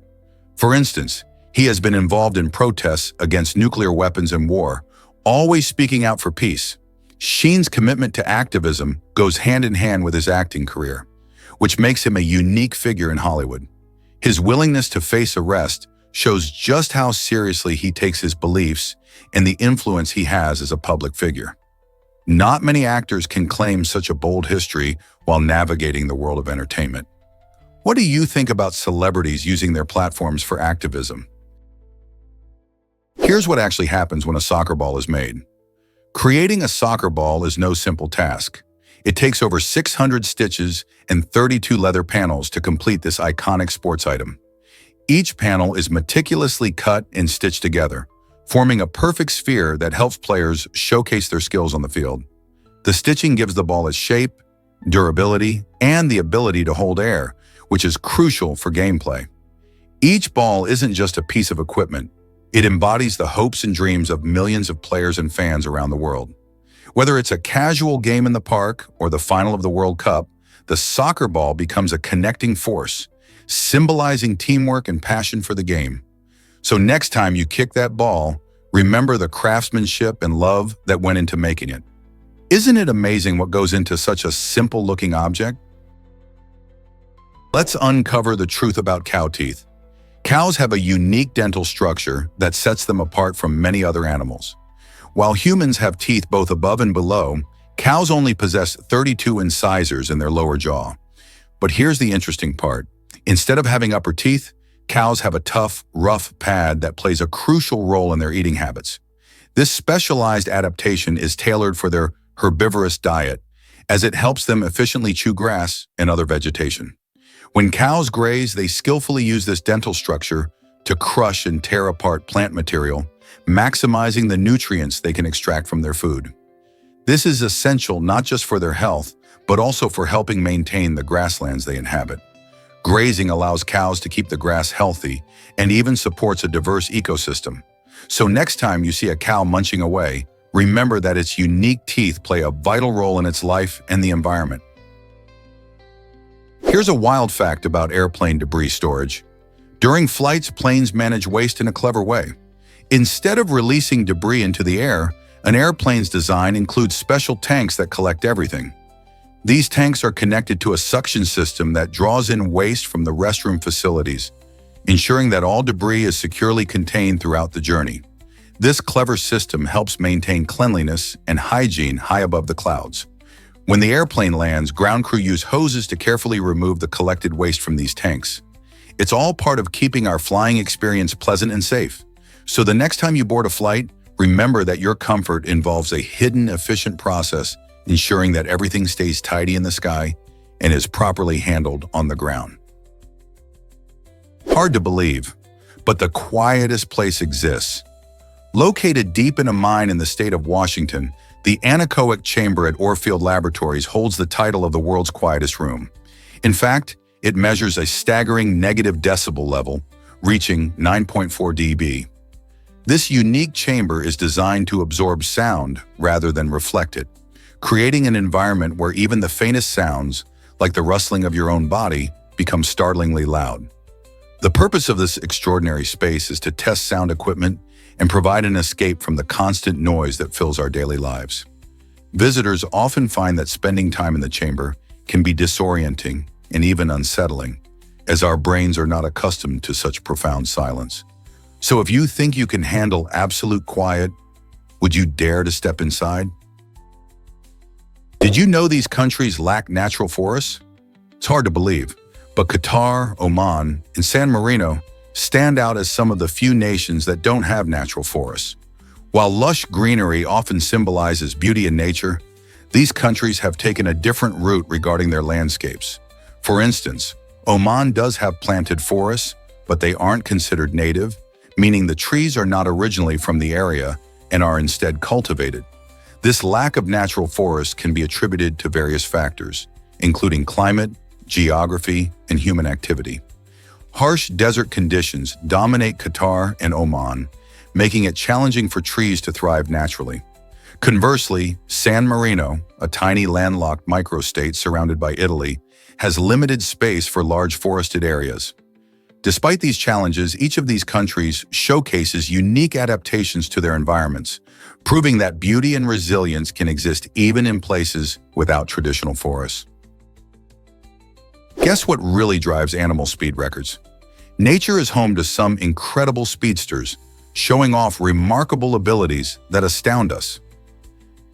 For instance, he has been involved in protests against nuclear weapons and war, always speaking out for peace. Sheen's commitment to activism goes hand in hand with his acting career, which makes him a unique figure in Hollywood. His willingness to face arrest shows just how seriously he takes his beliefs and the influence he has as a public figure. Not many actors can claim such a bold history while navigating the world of entertainment. What do you think about celebrities using their platforms for activism? Here's what actually happens when a soccer ball is made. Creating a soccer ball is no simple task. It takes over 600 stitches and 32 leather panels to complete this iconic sports item. Each panel is meticulously cut and stitched together, forming a perfect sphere that helps players showcase their skills on the field. The stitching gives the ball its shape, durability, and the ability to hold air, which is crucial for gameplay. Each ball isn't just a piece of equipment. It embodies the hopes and dreams of millions of players and fans around the world. Whether it's a casual game in the park or the final of the World Cup, the soccer ball becomes a connecting force, symbolizing teamwork and passion for the game. So next time you kick that ball, remember the craftsmanship and love that went into making it. Isn't it amazing what goes into such a simple-looking object? Let's uncover the truth about cow teeth. Cows have a unique dental structure that sets them apart from many other animals. While humans have teeth both above and below, cows only possess 32 incisors in their lower jaw. But here's the interesting part. Instead of having upper teeth, cows have a tough, rough pad that plays a crucial role in their eating habits. This specialized adaptation is tailored for their herbivorous diet, as it helps them efficiently chew grass and other vegetation. When cows graze, they skillfully use this dental structure to crush and tear apart plant material, maximizing the nutrients they can extract from their food. This is essential not just for their health, but also for helping maintain the grasslands they inhabit. Grazing allows cows to keep the grass healthy and even supports a diverse ecosystem. So next time you see a cow munching away, remember that its unique teeth play a vital role in its life and the environment. Here's a wild fact about airplane debris storage. During flights, planes manage waste in a clever way. Instead of releasing debris into the air, an airplane's design includes special tanks that collect everything. These tanks are connected to a suction system that draws in waste from the restroom facilities, ensuring that all debris is securely contained throughout the journey. This clever system helps maintain cleanliness and hygiene high above the clouds. When the airplane lands, ground crew use hoses to carefully remove the collected waste from these tanks. It's all part of keeping our flying experience pleasant and safe. So the next time you board a flight, remember that your comfort involves a hidden, efficient process, ensuring that everything stays tidy in the sky and is properly handled on the ground. Hard to believe, but the quietest place exists. Located deep in a mine in the state of Washington, the anechoic chamber at Orfield Laboratories holds the title of the world's quietest room. In fact, it measures a staggering negative decibel level, reaching 9.4 dB. This unique chamber is designed to absorb sound rather than reflect it, creating an environment where even the faintest sounds, like the rustling of your own body, become startlingly loud. The purpose of this extraordinary space is to test sound equipment and provide an escape from the constant noise that fills our daily lives. Visitors often find that spending time in the chamber can be disorienting and even unsettling, as our brains are not accustomed to such profound silence. So if you think you can handle absolute quiet, would you dare to step inside? Did you know these countries lack natural forests? It's hard to believe, but Qatar, Oman, and San Marino stand out as some of the few nations that don't have natural forests. While lush greenery often symbolizes beauty in nature, these countries have taken a different route regarding their landscapes. For instance, Oman does have planted forests, but they aren't considered native, meaning the trees are not originally from the area and are instead cultivated. This lack of natural forests can be attributed to various factors, including climate, geography, and human activity. Harsh desert conditions dominate Qatar and Oman, making it challenging for trees to thrive naturally. Conversely, San Marino, a tiny landlocked microstate surrounded by Italy, has limited space for large forested areas. Despite these challenges, each of these countries showcases unique adaptations to their environments, proving that beauty and resilience can exist even in places without traditional forests. Guess what really drives animal speed records? Nature is home to some incredible speedsters, showing off remarkable abilities that astound us.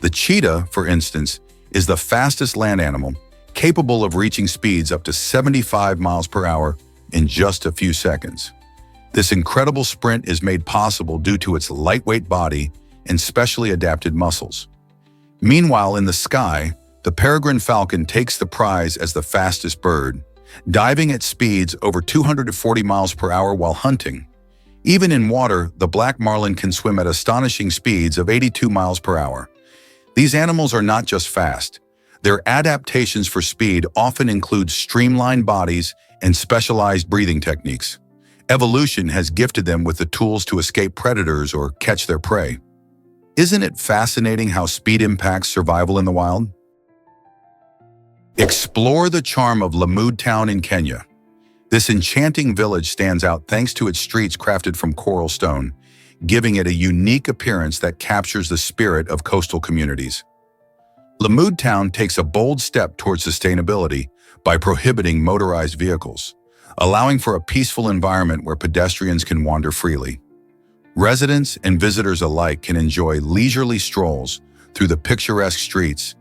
The cheetah, for instance, is the fastest land animal, capable of reaching speeds up to 75 miles per hour in just a few seconds. This incredible sprint is made possible due to its lightweight body and specially adapted muscles. Meanwhile, in the sky, the peregrine falcon takes the prize as the fastest bird, diving at speeds over 240 miles per hour while hunting. Even in water, the black marlin can swim at astonishing speeds of 82 miles per hour. These animals are not just fast. Their adaptations for speed often include streamlined bodies and specialized breathing techniques. Evolution has gifted them with the tools to escape predators or catch their prey. Isn't it fascinating how speed impacts survival in the wild? Explore the charm of Lamood Town in Kenya. This enchanting village stands out thanks to its streets crafted from coral stone, giving it a unique appearance that captures the spirit of coastal communities. Lamood Town takes a bold step towards sustainability by prohibiting motorized vehicles, allowing for a peaceful environment where pedestrians can wander freely. Residents and visitors alike can enjoy leisurely strolls through the picturesque streets,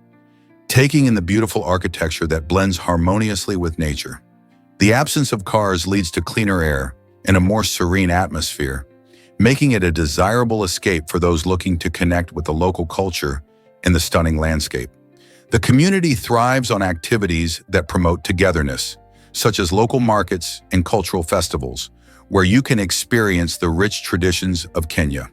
taking in the beautiful architecture that blends harmoniously with nature. The absence of cars leads to cleaner air and a more serene atmosphere, making it a desirable escape for those looking to connect with the local culture and the stunning landscape. The community thrives on activities that promote togetherness, such as local markets and cultural festivals, where you can experience the rich traditions of Kenya.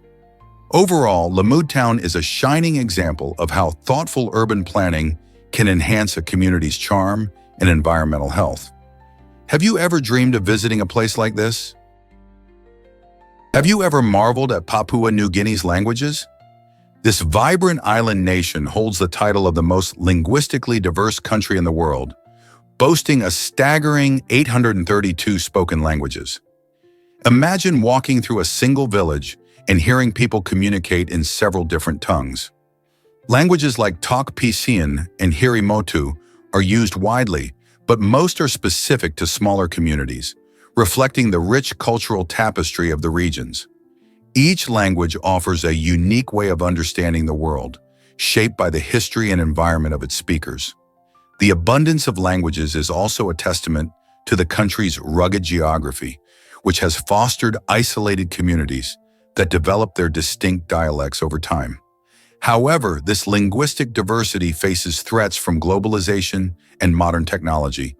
Overall, Lamood Town is a shining example of how thoughtful urban planning can enhance a community's charm and environmental health. Have you ever dreamed of visiting a place like this? Have you ever marveled at Papua New Guinea's languages? This vibrant island nation holds the title of the most linguistically diverse country in the world, boasting a staggering 832 spoken languages. Imagine walking through a single village and hearing people communicate in several different tongues. Languages like Tok Pisin and Hirimotu are used widely, but most are specific to smaller communities, reflecting the rich cultural tapestry of the regions. Each language offers a unique way of understanding the world, shaped by the history and environment of its speakers. The abundance of languages is also a testament to the country's rugged geography, which has fostered isolated communities that develop their distinct dialects over time. However, this linguistic diversity faces threats from globalization and modern technology,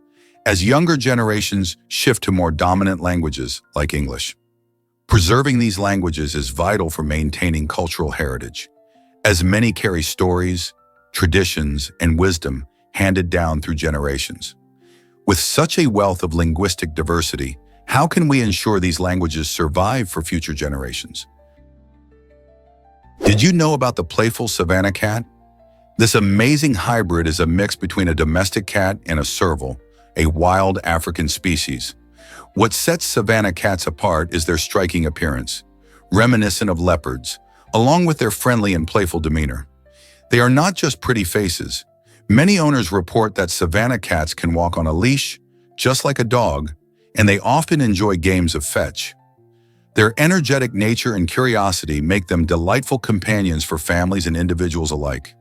as younger generations shift to more dominant languages like English. Preserving these languages is vital for maintaining cultural heritage, as many carry stories, traditions, and wisdom handed down through generations. With such a wealth of linguistic diversity, how can we ensure these languages survive for future generations? Did you know about the playful Savannah cat? This amazing hybrid is a mix between a domestic cat and a serval, a wild African species. What sets Savannah cats apart is their striking appearance, reminiscent of leopards, along with their friendly and playful demeanor. They are not just pretty faces. Many owners report that Savannah cats can walk on a leash, just like a dog, and they often enjoy games of fetch. Their energetic nature and curiosity make them delightful companions for families and individuals alike.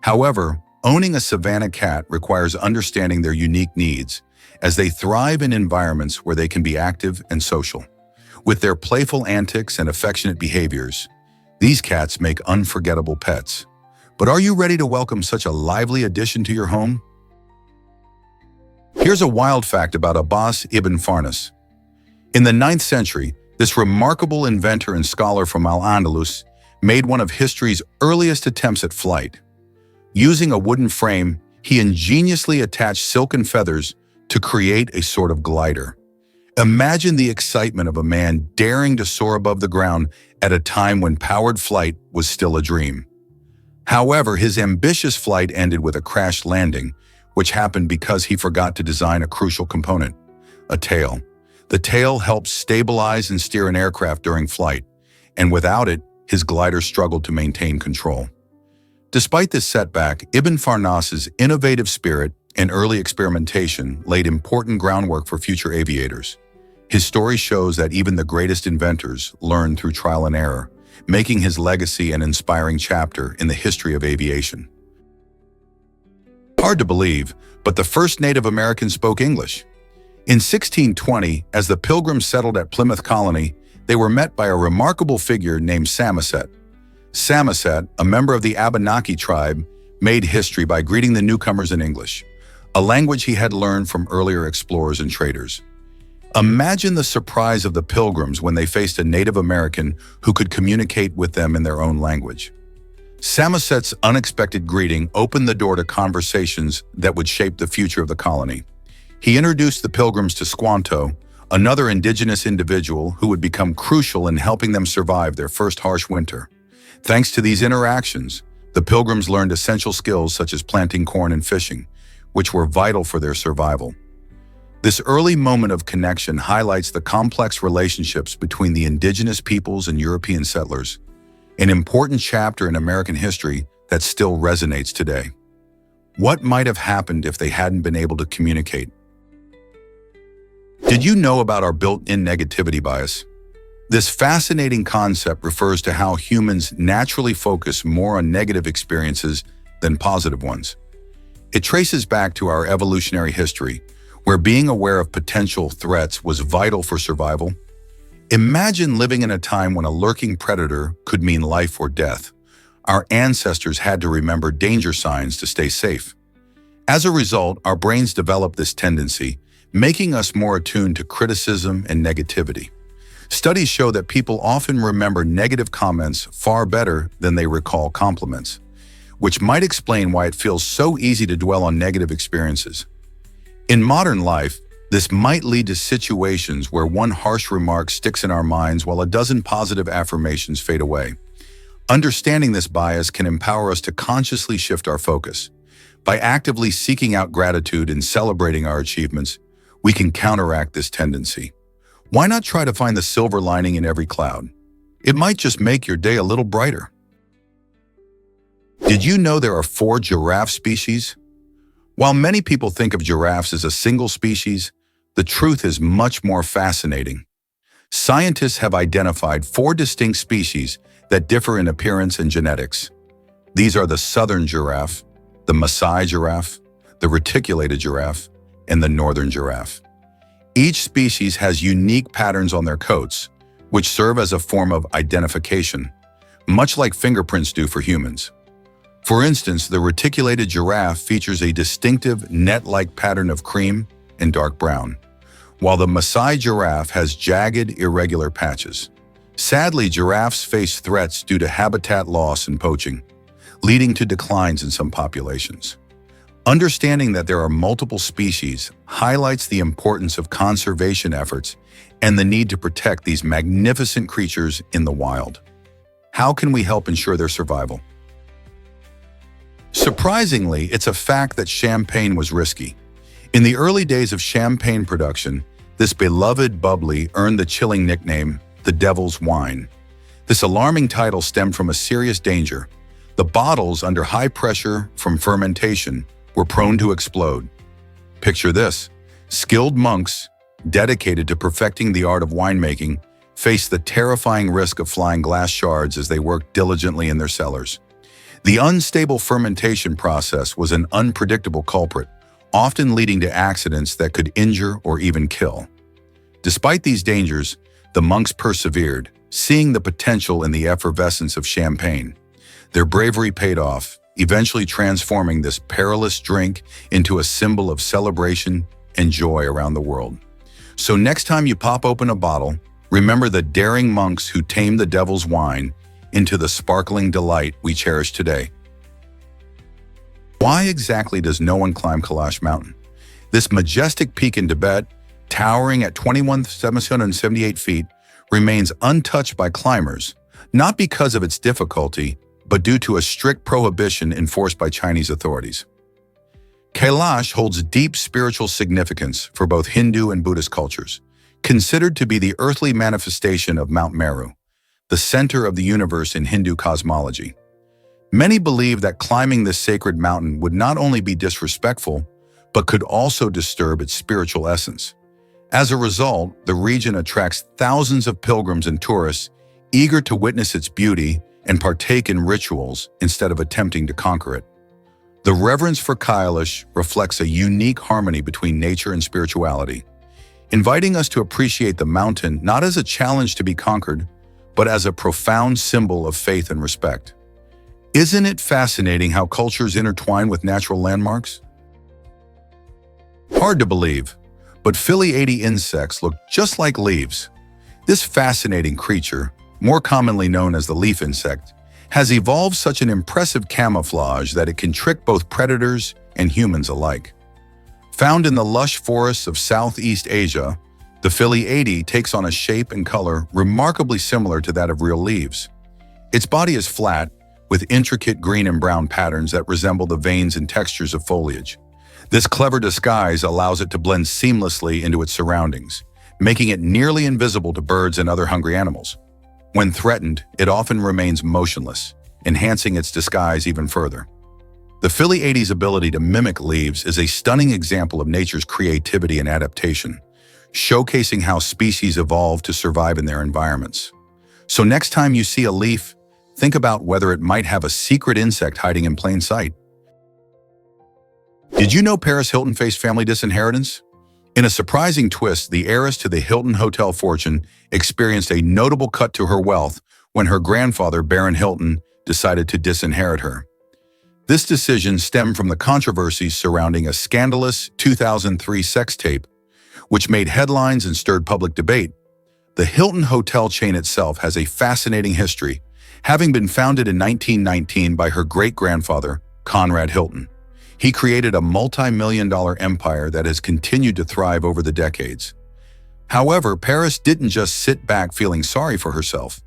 However, owning a Savannah cat requires understanding their unique needs, as they thrive in environments where they can be active and social. With their playful antics and affectionate behaviors, these cats make unforgettable pets. But are you ready to welcome such a lively addition to your home? Here's a wild fact about Abbas ibn Farnas. In the 9th century, this remarkable inventor and scholar from Al-Andalus made one of history's earliest attempts at flight. Using a wooden frame, he ingeniously attached silken feathers to create a sort of glider. Imagine the excitement of a man daring to soar above the ground at a time when powered flight was still a dream. However, his ambitious flight ended with a crash landing, which happened because he forgot to design a crucial component, a tail. The tail helps stabilize and steer an aircraft during flight, and without it, his glider struggled to maintain control. Despite this setback, Ibn Farnas's innovative spirit and early experimentation laid important groundwork for future aviators. His story shows that even the greatest inventors learn through trial and error, making his legacy an inspiring chapter in the history of aviation. Hard to believe, but the first Native Americans spoke English. In 1620, as the Pilgrims settled at Plymouth Colony, they were met by a remarkable figure named Samoset. Samoset, a member of the Abenaki tribe, made history by greeting the newcomers in English, a language he had learned from earlier explorers and traders. Imagine the surprise of the Pilgrims when they faced a Native American who could communicate with them in their own language. Samoset's unexpected greeting opened the door to conversations that would shape the future of the colony. He introduced the Pilgrims to Squanto, another indigenous individual who would become crucial in helping them survive their first harsh winter. Thanks to these interactions, the Pilgrims learned essential skills such as planting corn and fishing, which were vital for their survival. This early moment of connection highlights the complex relationships between the indigenous peoples and European settlers, an important chapter in American history that still resonates today. What might have happened if they hadn't been able to communicate? Did you know about our built-in negativity bias? This fascinating concept refers to how humans naturally focus more on negative experiences than positive ones. It traces back to our evolutionary history, where being aware of potential threats was vital for survival. Imagine living in a time when a lurking predator could mean life or death. Our ancestors had to remember danger signs to stay safe. As a result, our brains developed this tendency, making us more attuned to criticism and negativity. Studies show that people often remember negative comments far better than they recall compliments, which might explain why it feels so easy to dwell on negative experiences. In modern life, this might lead to situations where one harsh remark sticks in our minds while a dozen positive affirmations fade away. Understanding this bias can empower us to consciously shift our focus. By actively seeking out gratitude and celebrating our achievements, we can counteract this tendency. Why not try to find the silver lining in every cloud? It might just make your day a little brighter. Did you know there are 4 giraffe species? While many people think of giraffes as a single species, the truth is much more fascinating. Scientists have identified 4 distinct species that differ in appearance and genetics. These are the southern giraffe, the Maasai giraffe, the reticulated giraffe, and the northern giraffe. Each species has unique patterns on their coats, which serve as a form of identification, much like fingerprints do for humans. For instance, the reticulated giraffe features a distinctive net-like pattern of cream and dark brown, while the Maasai giraffe has jagged, irregular patches. Sadly, giraffes face threats due to habitat loss and poaching, leading to declines in some populations. Understanding that there are multiple species highlights the importance of conservation efforts and the need to protect these magnificent creatures in the wild. How can we help ensure their survival? Surprisingly, it's a fact that champagne was risky. In the early days of champagne production, this beloved bubbly earned the chilling nickname, the Devil's Wine. This alarming title stemmed from a serious danger. The bottles, under high pressure from fermentation, were prone to explode. Picture this: skilled monks, dedicated to perfecting the art of winemaking, faced the terrifying risk of flying glass shards as they worked diligently in their cellars. The unstable fermentation process was an unpredictable culprit, often leading to accidents that could injure or even kill. Despite these dangers, the monks persevered, seeing the potential in the effervescence of champagne. Their bravery paid off, eventually transforming this perilous drink into a symbol of celebration and joy around the world. So next time you pop open a bottle, remember the daring monks who tamed the devil's wine into the sparkling delight we cherish today. Why exactly does no one climb Kailash Mountain? This majestic peak in Tibet, towering at 21,778 feet, remains untouched by climbers, not because of its difficulty, but due to a strict prohibition enforced by Chinese authorities. Kailash holds deep spiritual significance for both Hindu and Buddhist cultures, considered to be the earthly manifestation of Mount Meru, the center of the universe in Hindu cosmology. Many believe that climbing this sacred mountain would not only be disrespectful, but could also disturb its spiritual essence. As a result, the region attracts thousands of pilgrims and tourists eager to witness its beauty and partake in rituals instead of attempting to conquer it. The reverence for Kailash reflects a unique harmony between nature and spirituality, inviting us to appreciate the mountain not as a challenge to be conquered, but as a profound symbol of faith and respect. Isn't it fascinating how cultures intertwine with natural landmarks? Hard to believe, but Philly 80 insects look just like leaves. This fascinating creature, more commonly known as the leaf insect, has evolved such an impressive camouflage that it can trick both predators and humans alike. Found in the lush forests of Southeast Asia, the Philly 80 takes on a shape and color remarkably similar to that of real leaves. Its body is flat, with intricate green and brown patterns that resemble the veins and textures of foliage. This clever disguise allows it to blend seamlessly into its surroundings, making it nearly invisible to birds and other hungry animals. When threatened, it often remains motionless, enhancing its disguise even further. The Philly 80's ability to mimic leaves is a stunning example of nature's creativity and adaptation, showcasing how species evolve to survive in their environments. So next time you see a leaf, think about whether it might have a secret insect hiding in plain sight. Did you know Paris Hilton faced family disinheritance? In a surprising twist, the heiress to the Hilton hotel fortune experienced a notable cut to her wealth when her grandfather, Baron Hilton, decided to disinherit her. This decision stemmed from the controversies surrounding a scandalous 2003 sex tape, which made headlines and stirred public debate. The Hilton hotel chain itself has a fascinating history, having been founded in 1919 by her great-grandfather, Conrad Hilton. He created a multi-million-dollar empire that has continued to thrive over the decades. However, Paris didn't just sit back feeling sorry for herself.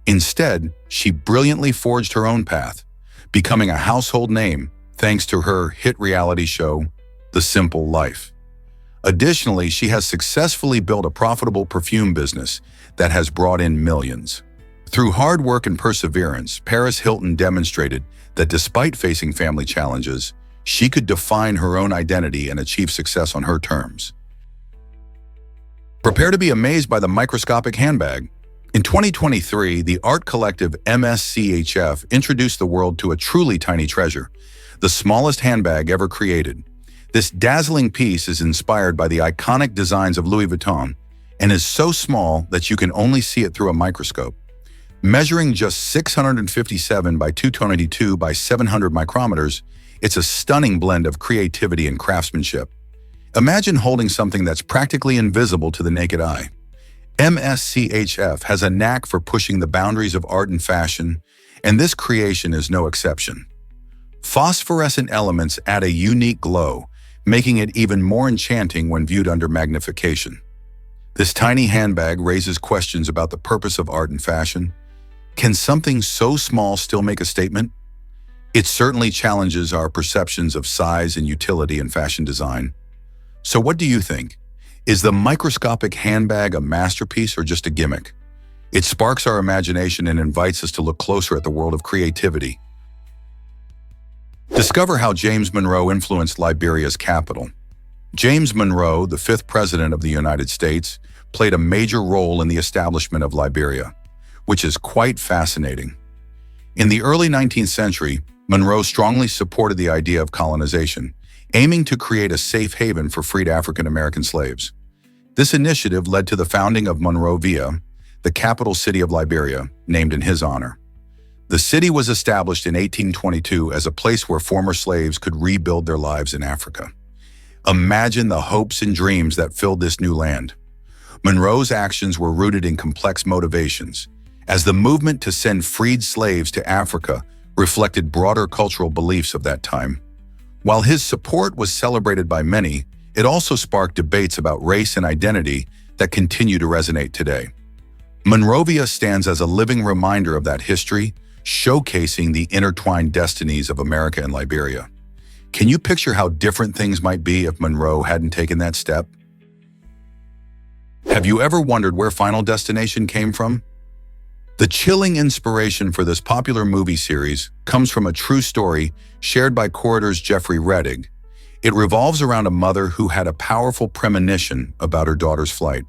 Instead, she brilliantly forged her own path, becoming a household name thanks to her hit reality show, The Simple Life. Additionally, she has successfully built a profitable perfume business that has brought in millions. Through hard work and perseverance, Paris Hilton demonstrated that despite facing family challenges, she could define her own identity and achieve success on her terms. Prepare to be amazed by the microscopic handbag. In 2023, the art collective MSCHF introduced the world to a truly tiny treasure, the smallest handbag ever created. This dazzling piece is inspired by the iconic designs of Louis Vuitton and is so small that you can only see it through a microscope. Measuring just 657 by 222 by 700 micrometers, it's a stunning blend of creativity and craftsmanship. Imagine holding something that's practically invisible to the naked eye. MSCHF has a knack for pushing the boundaries of art and fashion, and this creation is no exception. Phosphorescent elements add a unique glow, making it even more enchanting when viewed under magnification. This tiny handbag raises questions about the purpose of art and fashion. Can something so small still make a statement? It certainly challenges our perceptions of size and utility in fashion design. So what do you think? Is the microscopic handbag a masterpiece or just a gimmick? It sparks our imagination and invites us to look closer at the world of creativity. Discover how James Monroe influenced Liberia's capital. James Monroe, the fifth president of the United States, played a major role in the establishment of Liberia, which is quite fascinating. In the early 19th century, Monroe strongly supported the idea of colonization, aiming to create a safe haven for freed African American slaves. This initiative led to the founding of Monrovia, the capital city of Liberia, named in his honor. The city was established in 1822 as a place where former slaves could rebuild their lives in Africa. Imagine the hopes and dreams that filled this new land. Monroe's actions were rooted in complex motivations, as the movement to send freed slaves to Africa reflected broader cultural beliefs of that time. While his support was celebrated by many, it also sparked debates about race and identity that continue to resonate today. Monrovia stands as a living reminder of that history, showcasing the intertwined destinies of America and Liberia. Can you picture how different things might be if Monroe hadn't taken that step? Have you ever wondered where Final Destination came from? The chilling inspiration for this popular movie series comes from a true story shared by Corridor's Jeffrey Reddig. It revolves around a mother who had a powerful premonition about her daughter's flight.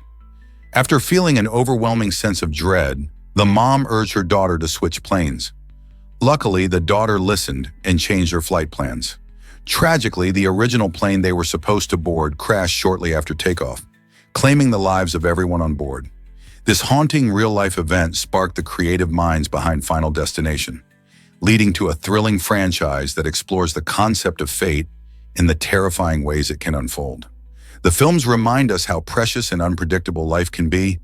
After feeling an overwhelming sense of dread, the mom urged her daughter to switch planes. Luckily, the daughter listened and changed her flight plans. Tragically, the original plane they were supposed to board crashed shortly after takeoff, claiming the lives of everyone on board. This haunting real-life event sparked the creative minds behind Final Destination, leading to a thrilling franchise that explores the concept of fate in the terrifying ways it can unfold. The films remind us how precious and unpredictable life can be,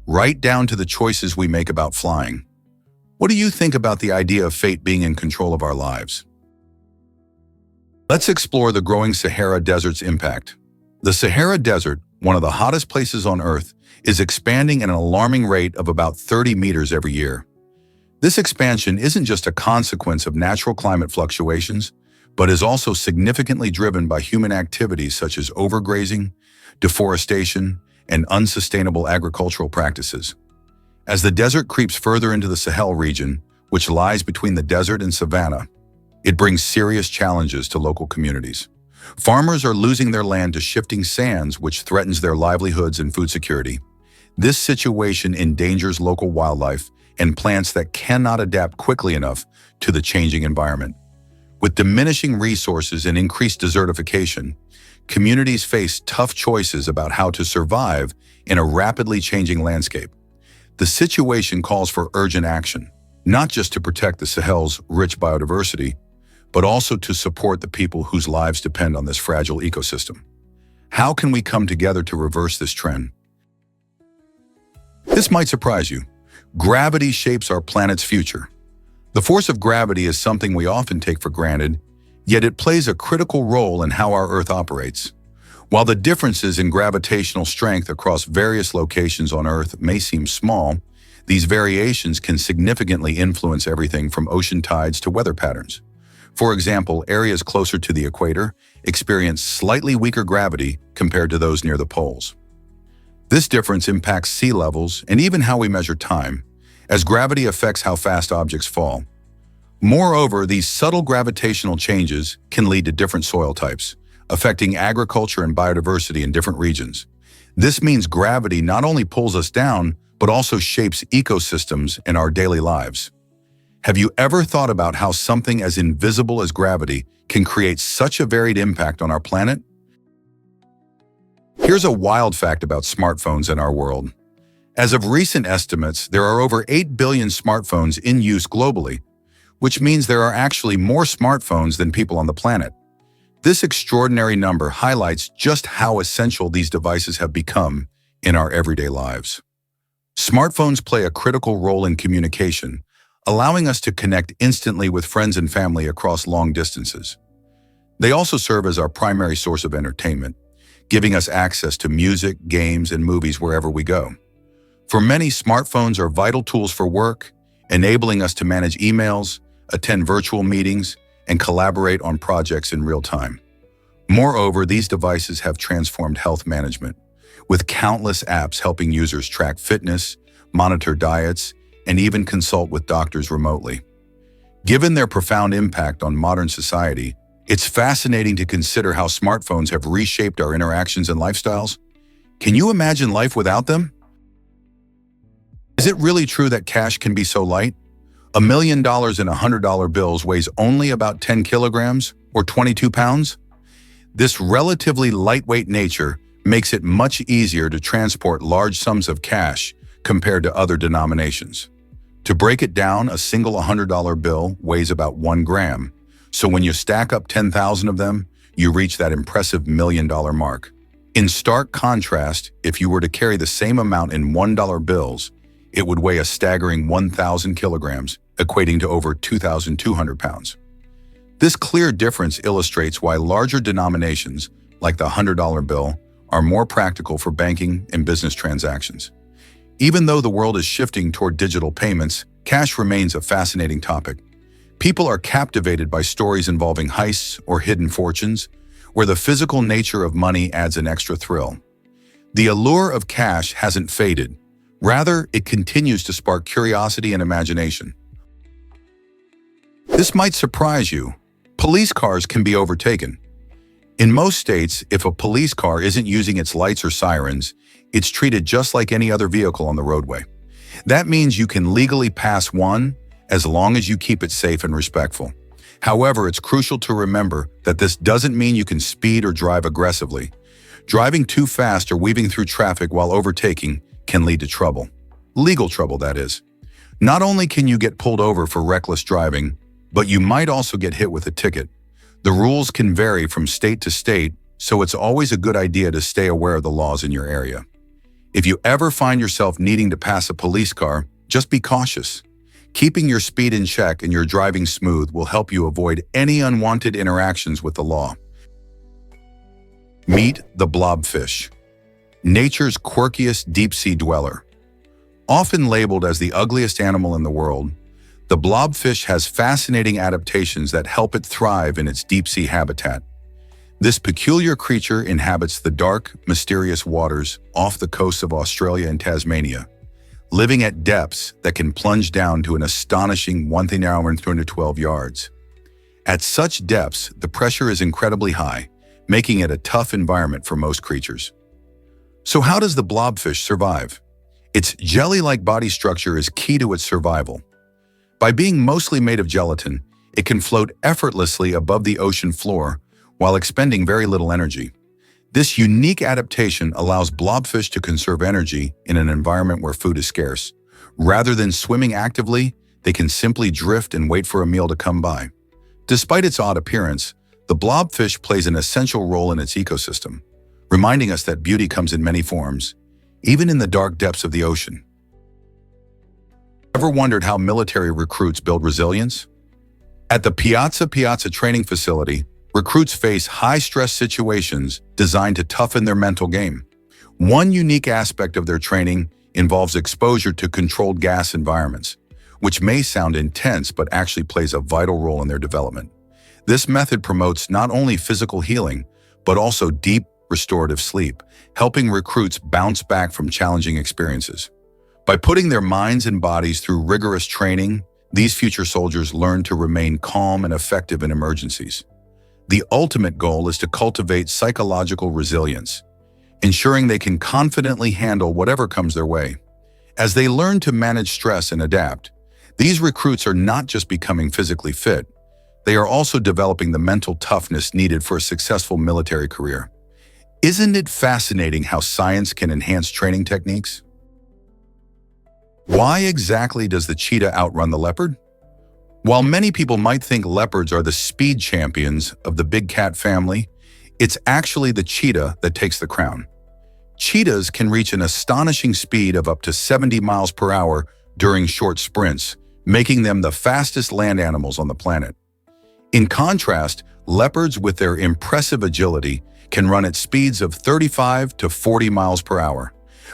right down to the choices we make about flying. What do you think about the idea of fate being in control of our lives? Let's explore the growing Sahara Desert's impact. The Sahara Desert, one of the hottest places on Earth, is expanding at an alarming rate of about 30 meters every year. This expansion isn't just a consequence of natural climate fluctuations, but is also significantly driven by human activities such as overgrazing, deforestation, and unsustainable agricultural practices. As the desert creeps further into the Sahel region, which lies between the desert and savanna, it brings serious challenges to local communities. Farmers are losing their land to shifting sands, which threatens their livelihoods and food security. This situation endangers local wildlife and plants that cannot adapt quickly enough to the changing environment. With diminishing resources and increased desertification, communities face tough choices about how to survive in a rapidly changing landscape. The situation calls for urgent action, not just to protect the Sahel's rich biodiversity, but also to support the people whose lives depend on this fragile ecosystem. How can we come together to reverse this trend? This might surprise you. Gravity shapes our planet's future. The force of gravity is something we often take for granted, yet it plays a critical role in how our Earth operates. While the differences in gravitational strength across various locations on Earth may seem small, these variations can significantly influence everything from ocean tides to weather patterns. For example, areas closer to the equator experience slightly weaker gravity compared to those near the poles. This difference impacts sea levels and even how we measure time, as gravity affects how fast objects fall. Moreover, these subtle gravitational changes can lead to different soil types, affecting agriculture and biodiversity in different regions. This means gravity not only pulls us down, but also shapes ecosystems in our daily lives. Have you ever thought about how something as invisible as gravity can create such a varied impact on our planet? Here's a wild fact about smartphones in our world. As of recent estimates, there are over 8 billion smartphones in use globally, which means there are actually more smartphones than people on the planet. This extraordinary number highlights just how essential these devices have become in our everyday lives. Smartphones play a critical role in communication, allowing us to connect instantly with friends and family across long distances. They also serve as our primary source of entertainment, giving us access to music, games, and movies wherever we go. For many, smartphones are vital tools for work, enabling us to manage emails, attend virtual meetings, and collaborate on projects in real time. Moreover, these devices have transformed health management, with countless apps helping users track fitness, monitor diets, and even consult with doctors remotely. Given their profound impact on modern society, it's fascinating to consider how smartphones have reshaped our interactions and lifestyles. Can you imagine life without them? Is it really true that cash can be so light? $1 million in $100 bills weighs only about 10 kilograms or 22 pounds? This relatively lightweight nature makes it much easier to transport large sums of cash compared to other denominations. To break it down, a single $100 bill weighs about 1 gram. So when you stack up 10,000 of them, you reach that impressive $1 million mark. In stark contrast, if you were to carry the same amount in $1 bills, it would weigh a staggering 1,000 kilograms, equating to over 2,200 pounds. This clear difference illustrates why larger denominations, like the $100 bill, are more practical for banking and business transactions. Even though the world is shifting toward digital payments, cash remains a fascinating topic. People are captivated by stories involving heists or hidden fortunes, where the physical nature of money adds an extra thrill. The allure of cash hasn't faded. Rather, it continues to spark curiosity and imagination. This might surprise you. Police cars can be overtaken. In most states, if a police car isn't using its lights or sirens, it's treated just like any other vehicle on the roadway. That means you can legally pass one as long as you keep it safe and respectful. However, it's crucial to remember that this doesn't mean you can speed or drive aggressively. Driving too fast or weaving through traffic while overtaking can lead to trouble. Legal trouble, that is. Not only can you get pulled over for reckless driving, but you might also get hit with a ticket. The rules can vary from state to state, so it's always a good idea to stay aware of the laws in your area. If you ever find yourself needing to pass a police car, just be cautious. Keeping your speed in check and your driving smooth will help you avoid any unwanted interactions with the law. Meet the blobfish, nature's quirkiest deep-sea dweller. Often labeled as the ugliest animal in the world, the blobfish has fascinating adaptations that help it thrive in its deep-sea habitat. This peculiar creature inhabits the dark, mysterious waters off the coasts of Australia and Tasmania, living at depths that can plunge down to an astonishing 1,312 yards. At such depths, the pressure is incredibly high, making it a tough environment for most creatures. So how does the blobfish survive? Its jelly-like body structure is key to its survival. By being mostly made of gelatin, it can float effortlessly above the ocean floor while expending very little energy. This unique adaptation allows blobfish to conserve energy in an environment where food is scarce. Rather than swimming actively, they can simply drift and wait for a meal to come by. Despite its odd appearance, the blobfish plays an essential role in its ecosystem, reminding us that beauty comes in many forms, even in the dark depths of the ocean. Ever wondered how military recruits build resilience? At the Piazza training facility, recruits face high-stress situations designed to toughen their mental game. One unique aspect of their training involves exposure to controlled gas environments, which may sound intense but actually plays a vital role in their development. This method promotes not only physical healing, but also deep, restorative sleep, helping recruits bounce back from challenging experiences. By putting their minds and bodies through rigorous training, these future soldiers learn to remain calm and effective in emergencies. The ultimate goal is to cultivate psychological resilience, ensuring they can confidently handle whatever comes their way. As they learn to manage stress and adapt, these recruits are not just becoming physically fit, they are also developing the mental toughness needed for a successful military career. Isn't it fascinating how science can enhance training techniques? Why exactly does the cheetah outrun the leopard? While many people might think leopards are the speed champions of the big cat family, it's actually the cheetah that takes the crown. Cheetahs can reach an astonishing speed of up to 70 miles per hour during short sprints, making them the fastest land animals on the planet. In contrast, leopards with their impressive agility can run at speeds of 35 to 40 miles per hour.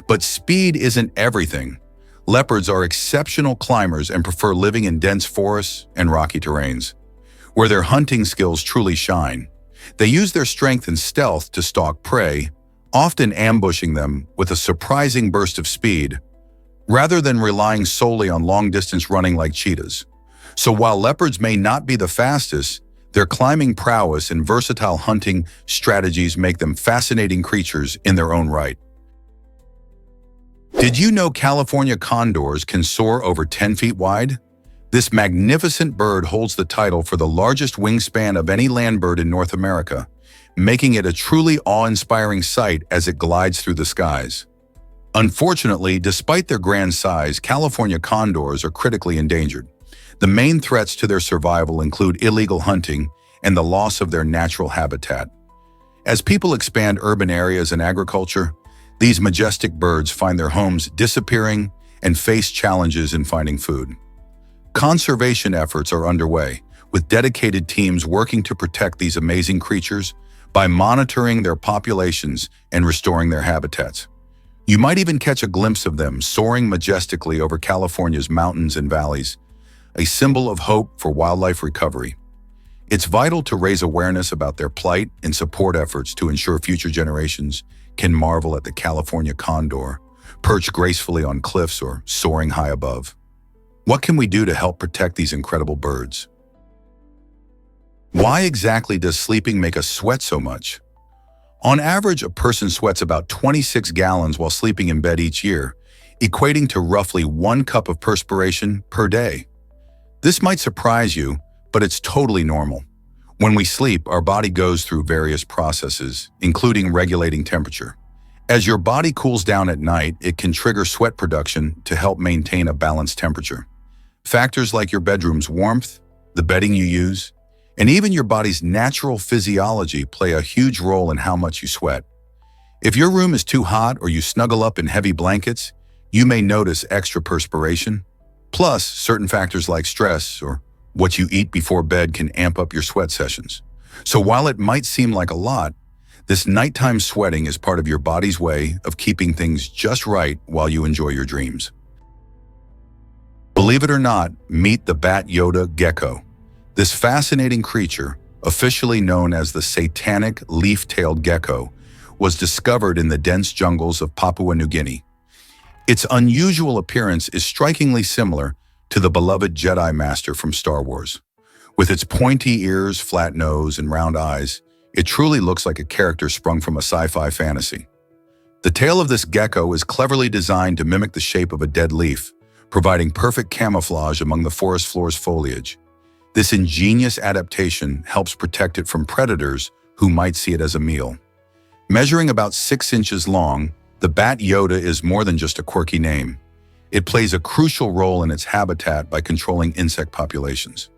But speed isn't everything. Leopards are exceptional climbers and prefer living in dense forests and rocky terrains, where their hunting skills truly shine. They use their strength and stealth to stalk prey, often ambushing them with a surprising burst of speed, rather than relying solely on long-distance running like cheetahs. So while leopards may not be the fastest, their climbing prowess and versatile hunting strategies make them fascinating creatures in their own right. Did you know California condors can soar over 10 feet wide? This magnificent bird holds the title for the largest wingspan of any land bird in North America, making it a truly awe-inspiring sight as it glides through the skies. Unfortunately, despite their grand size, California condors are critically endangered. The main threats to their survival include illegal hunting and the loss of their natural habitat. As people expand urban areas and agriculture, these majestic birds find their homes disappearing and face challenges in finding food. Conservation efforts are underway, with dedicated teams working to protect these amazing creatures by monitoring their populations and restoring their habitats. You might even catch a glimpse of them soaring majestically over California's mountains and valleys, a symbol of hope for wildlife recovery. It's vital to raise awareness about their plight and support efforts to ensure future generations can marvel at the California condor, perched gracefully on cliffs or soaring high above. What can we do to help protect these incredible birds? Why exactly does sleeping make us sweat so much? On average, a person sweats about 26 gallons while sleeping in bed each year, equating to roughly 1 cup of perspiration per day. This might surprise you, but it's totally normal. When we sleep, our body goes through various processes, including regulating temperature. As your body cools down at night, it can trigger sweat production to help maintain a balanced temperature. Factors like your bedroom's warmth, the bedding you use, and even your body's natural physiology play a huge role in how much you sweat. If your room is too hot or you snuggle up in heavy blankets, you may notice extra perspiration. Plus, certain factors like stress or what you eat before bed can amp up your sweat sessions. So while it might seem like a lot, this nighttime sweating is part of your body's way of keeping things just right while you enjoy your dreams. Believe it or not, meet the bat Yoda gecko. This fascinating creature, officially known as the satanic leaf-tailed gecko, was discovered in the dense jungles of Papua New Guinea. Its unusual appearance is strikingly similar to the beloved Jedi Master from Star Wars. With its pointy ears, flat nose, and round eyes, it truly looks like a character sprung from a sci-fi fantasy. The tail of this gecko is cleverly designed to mimic the shape of a dead leaf, providing perfect camouflage among the forest floor's foliage. This ingenious adaptation helps protect it from predators who might see it as a meal. Measuring about 6 inches long, the bat Yoda is more than just a quirky name. It plays a crucial role in its habitat by controlling insect populations.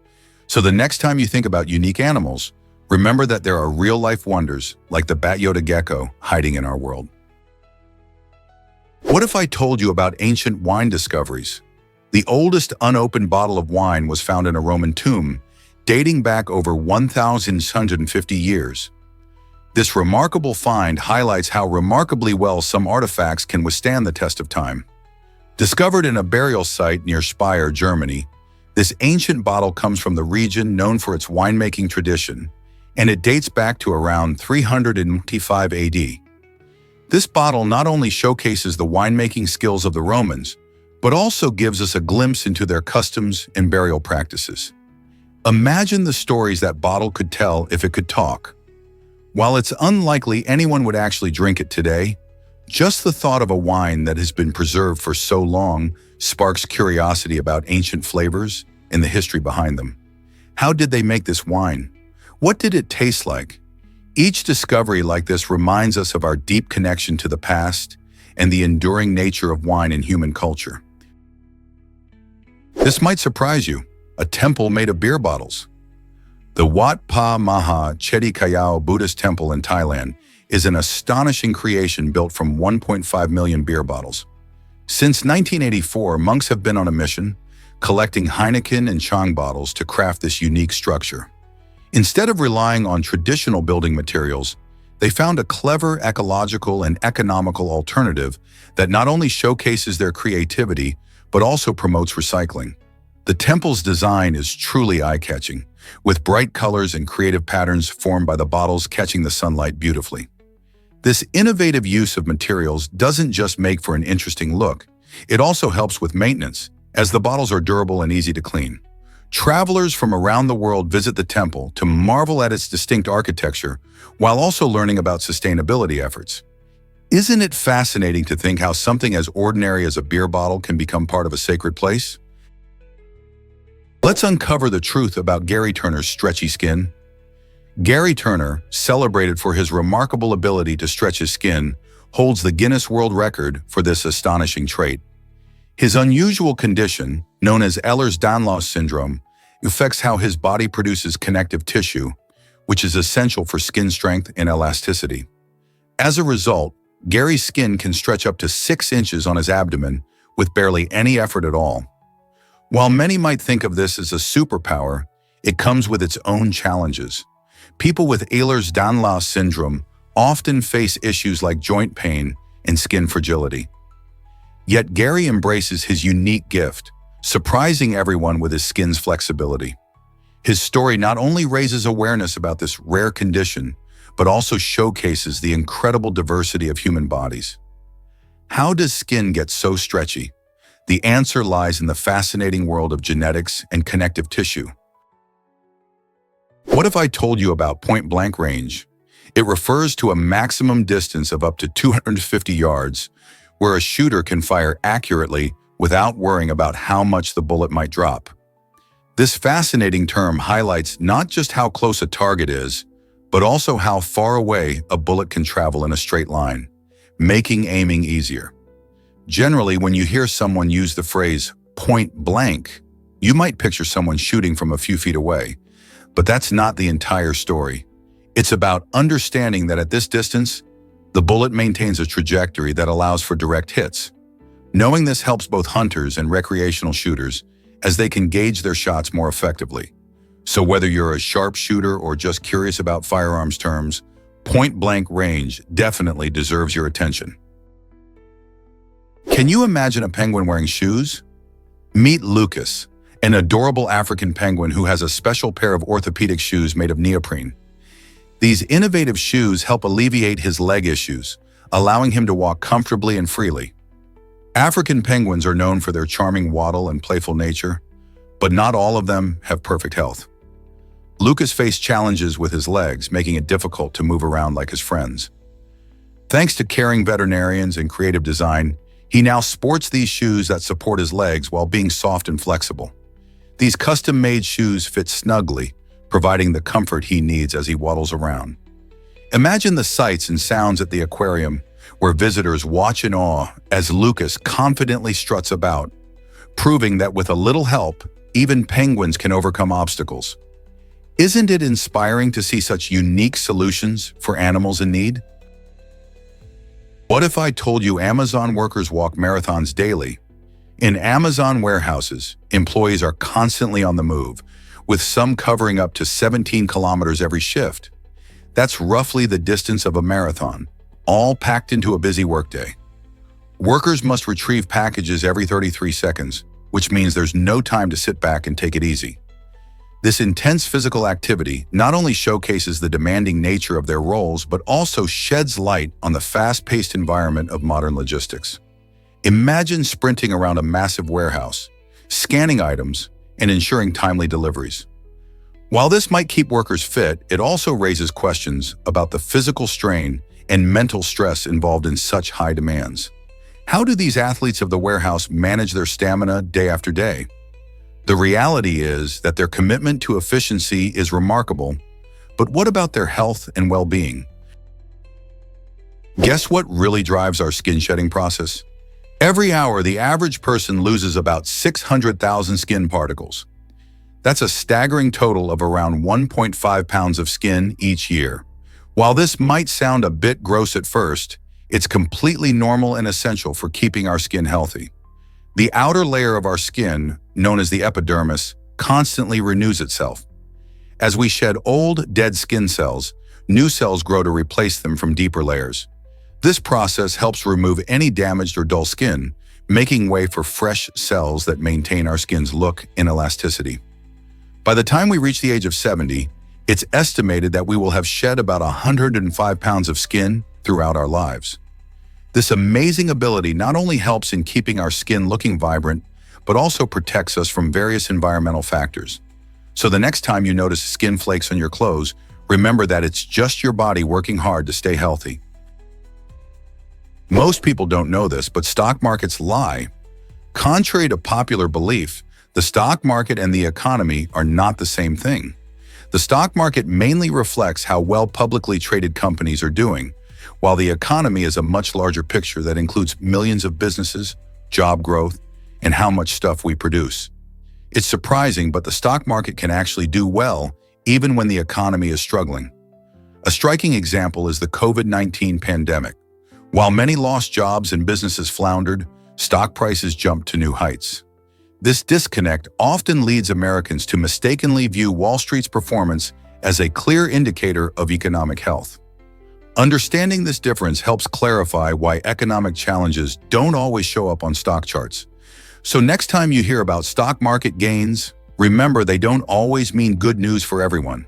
So the next time you think about unique animals, remember that there are real-life wonders like the bat Yoda gecko hiding in our world. What if I told you about ancient wine discoveries? The oldest unopened bottle of wine was found in a Roman tomb, dating back over 1,650 years. This remarkable find highlights how remarkably well some artifacts can withstand the test of time. Discovered in a burial site near Speyer, Germany, this ancient bottle comes from the region known for its winemaking tradition, and it dates back to around 395 AD. This bottle not only showcases the winemaking skills of the Romans, but also gives us a glimpse into their customs and burial practices. Imagine the stories that bottle could tell if it could talk. While it's unlikely anyone would actually drink it today, just the thought of a wine that has been preserved for so long sparks curiosity about ancient flavors and the history behind them. How did they make this wine? What did it taste like? Each discovery like this reminds us of our deep connection to the past and the enduring nature of wine in human culture. This might surprise you, a temple made of beer bottles. The Wat Pa Maha Chedi Kayao Buddhist Temple in Thailand is an astonishing creation built from 1.5 million beer bottles. Since 1984, monks have been on a mission, collecting Heineken and Chang bottles to craft this unique structure. Instead of relying on traditional building materials, they found a clever ecological and economical alternative that not only showcases their creativity, but also promotes recycling. The temple's design is truly eye-catching, with bright colors and creative patterns formed by the bottles catching the sunlight beautifully. This innovative use of materials doesn't just make for an interesting look, it also helps with maintenance, as the bottles are durable and easy to clean. Travelers from around the world visit the temple to marvel at its distinct architecture, while also learning about sustainability efforts. Isn't it fascinating to think how something as ordinary as a beer bottle can become part of a sacred place? Let's uncover the truth about Gary Turner's stretchy skin. Gary Turner, celebrated for his remarkable ability to stretch his skin, holds the Guinness World Record for this astonishing trait. His unusual condition, known as Ehlers-Danlos syndrome, affects how his body produces connective tissue, which is essential for skin strength and elasticity. As a result, Gary's skin can stretch up to 6 inches on his abdomen with barely any effort at all. While many might think of this as a superpower, it comes with its own challenges. People with Ehlers-Danlos syndrome often face issues like joint pain and skin fragility. Yet Gary embraces his unique gift, surprising everyone with his skin's flexibility. His story not only raises awareness about this rare condition, but also showcases the incredible diversity of human bodies. How does skin get so stretchy? The answer lies in the fascinating world of genetics and connective tissue. What if I told you about point-blank range? It refers to a maximum distance of up to 250 yards, where a shooter can fire accurately without worrying about how much the bullet might drop. This fascinating term highlights not just how close a target is, but also how far away a bullet can travel in a straight line, making aiming easier. Generally, when you hear someone use the phrase point blank, you might picture someone shooting from a few feet away, but that's not the entire story. It's about understanding that at this distance, the bullet maintains a trajectory that allows for direct hits. Knowing this helps both hunters and recreational shooters, as they can gauge their shots more effectively. So whether you're a sharpshooter or just curious about firearms terms, point-blank range definitely deserves your attention. Can you imagine a penguin wearing shoes? Meet Lucas, an adorable African penguin who has a special pair of orthopedic shoes made of neoprene. These innovative shoes help alleviate his leg issues, allowing him to walk comfortably and freely. African penguins are known for their charming waddle and playful nature, but not all of them have perfect health. Lucas faced challenges with his legs, making it difficult to move around like his friends. Thanks to caring veterinarians and creative design, he now sports these shoes that support his legs while being soft and flexible. These custom-made shoes fit snugly, providing the comfort he needs as he waddles around. Imagine the sights and sounds at the aquarium, where visitors watch in awe as Lucas confidently struts about, proving that with a little help, even penguins can overcome obstacles. Isn't it inspiring to see such unique solutions for animals in need? What if I told you Amazon workers walk marathons daily? In Amazon warehouses, employees are constantly on the move, with some covering up to 17 kilometers every shift. That's roughly the distance of a marathon, all packed into a busy workday. Workers must retrieve packages every 33 seconds, which means there's no time to sit back and take it easy. This intense physical activity not only showcases the demanding nature of their roles, but also sheds light on the fast-paced environment of modern logistics. Imagine sprinting around a massive warehouse, scanning items, and ensuring timely deliveries. While this might keep workers fit, it also raises questions about the physical strain and mental stress involved in such high demands. How do these athletes of the warehouse manage their stamina day after day? The reality is that their commitment to efficiency is remarkable, but what about their health and well-being? Guess what really drives our skin shedding process? Every hour, the average person loses about 600,000 skin particles. That's a staggering total of around 1.5 pounds of skin each year. While this might sound a bit gross at first, it's completely normal and essential for keeping our skin healthy. The outer layer of our skin, known as the epidermis, constantly renews itself. As we shed old, dead skin cells, new cells grow to replace them from deeper layers. This process helps remove any damaged or dull skin, making way for fresh cells that maintain our skin's look and elasticity. By the time we reach the age of 70, it's estimated that we will have shed about 105 pounds of skin throughout our lives. This amazing ability not only helps in keeping our skin looking vibrant, but also protects us from various environmental factors. So the next time you notice skin flakes on your clothes, remember that it's just your body working hard to stay healthy. Most people don't know this, but stock markets lie. Contrary to popular belief, the stock market and the economy are not the same thing. The stock market mainly reflects how well publicly traded companies are doing, while the economy is a much larger picture that includes millions of businesses, job growth, and how much stuff we produce. It's surprising, but the stock market can actually do well even when the economy is struggling. A striking example is the COVID-19 pandemic. While many lost jobs and businesses floundered, stock prices jumped to new heights. This disconnect often leads Americans to mistakenly view Wall Street's performance as a clear indicator of economic health. Understanding this difference helps clarify why economic challenges don't always show up on stock charts. So next time you hear about stock market gains, remember they don't always mean good news for everyone.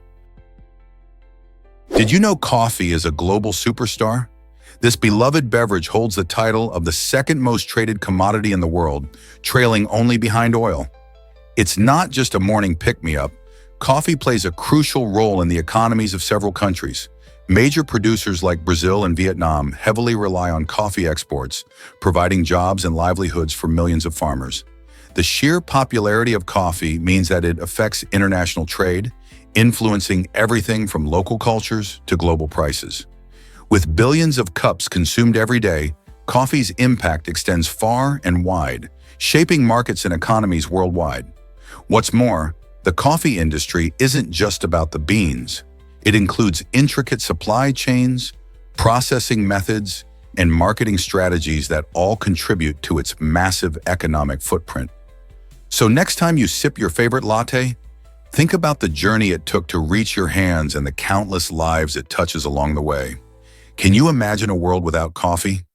Did you know coffee is a global superstar? This beloved beverage holds the title of the second most traded commodity in the world, trailing only behind oil. It's not just a morning pick-me-up. Coffee plays a crucial role in the economies of several countries. Major producers like Brazil and Vietnam heavily rely on coffee exports, providing jobs and livelihoods for millions of farmers. The sheer popularity of coffee means that it affects international trade, influencing everything from local cultures to global prices. With billions of cups consumed every day, coffee's impact extends far and wide, shaping markets and economies worldwide. What's more, the coffee industry isn't just about the beans. It includes intricate supply chains, processing methods, and marketing strategies that all contribute to its massive economic footprint. So next time you sip your favorite latte, think about the journey it took to reach your hands and the countless lives it touches along the way. Can you imagine a world without coffee?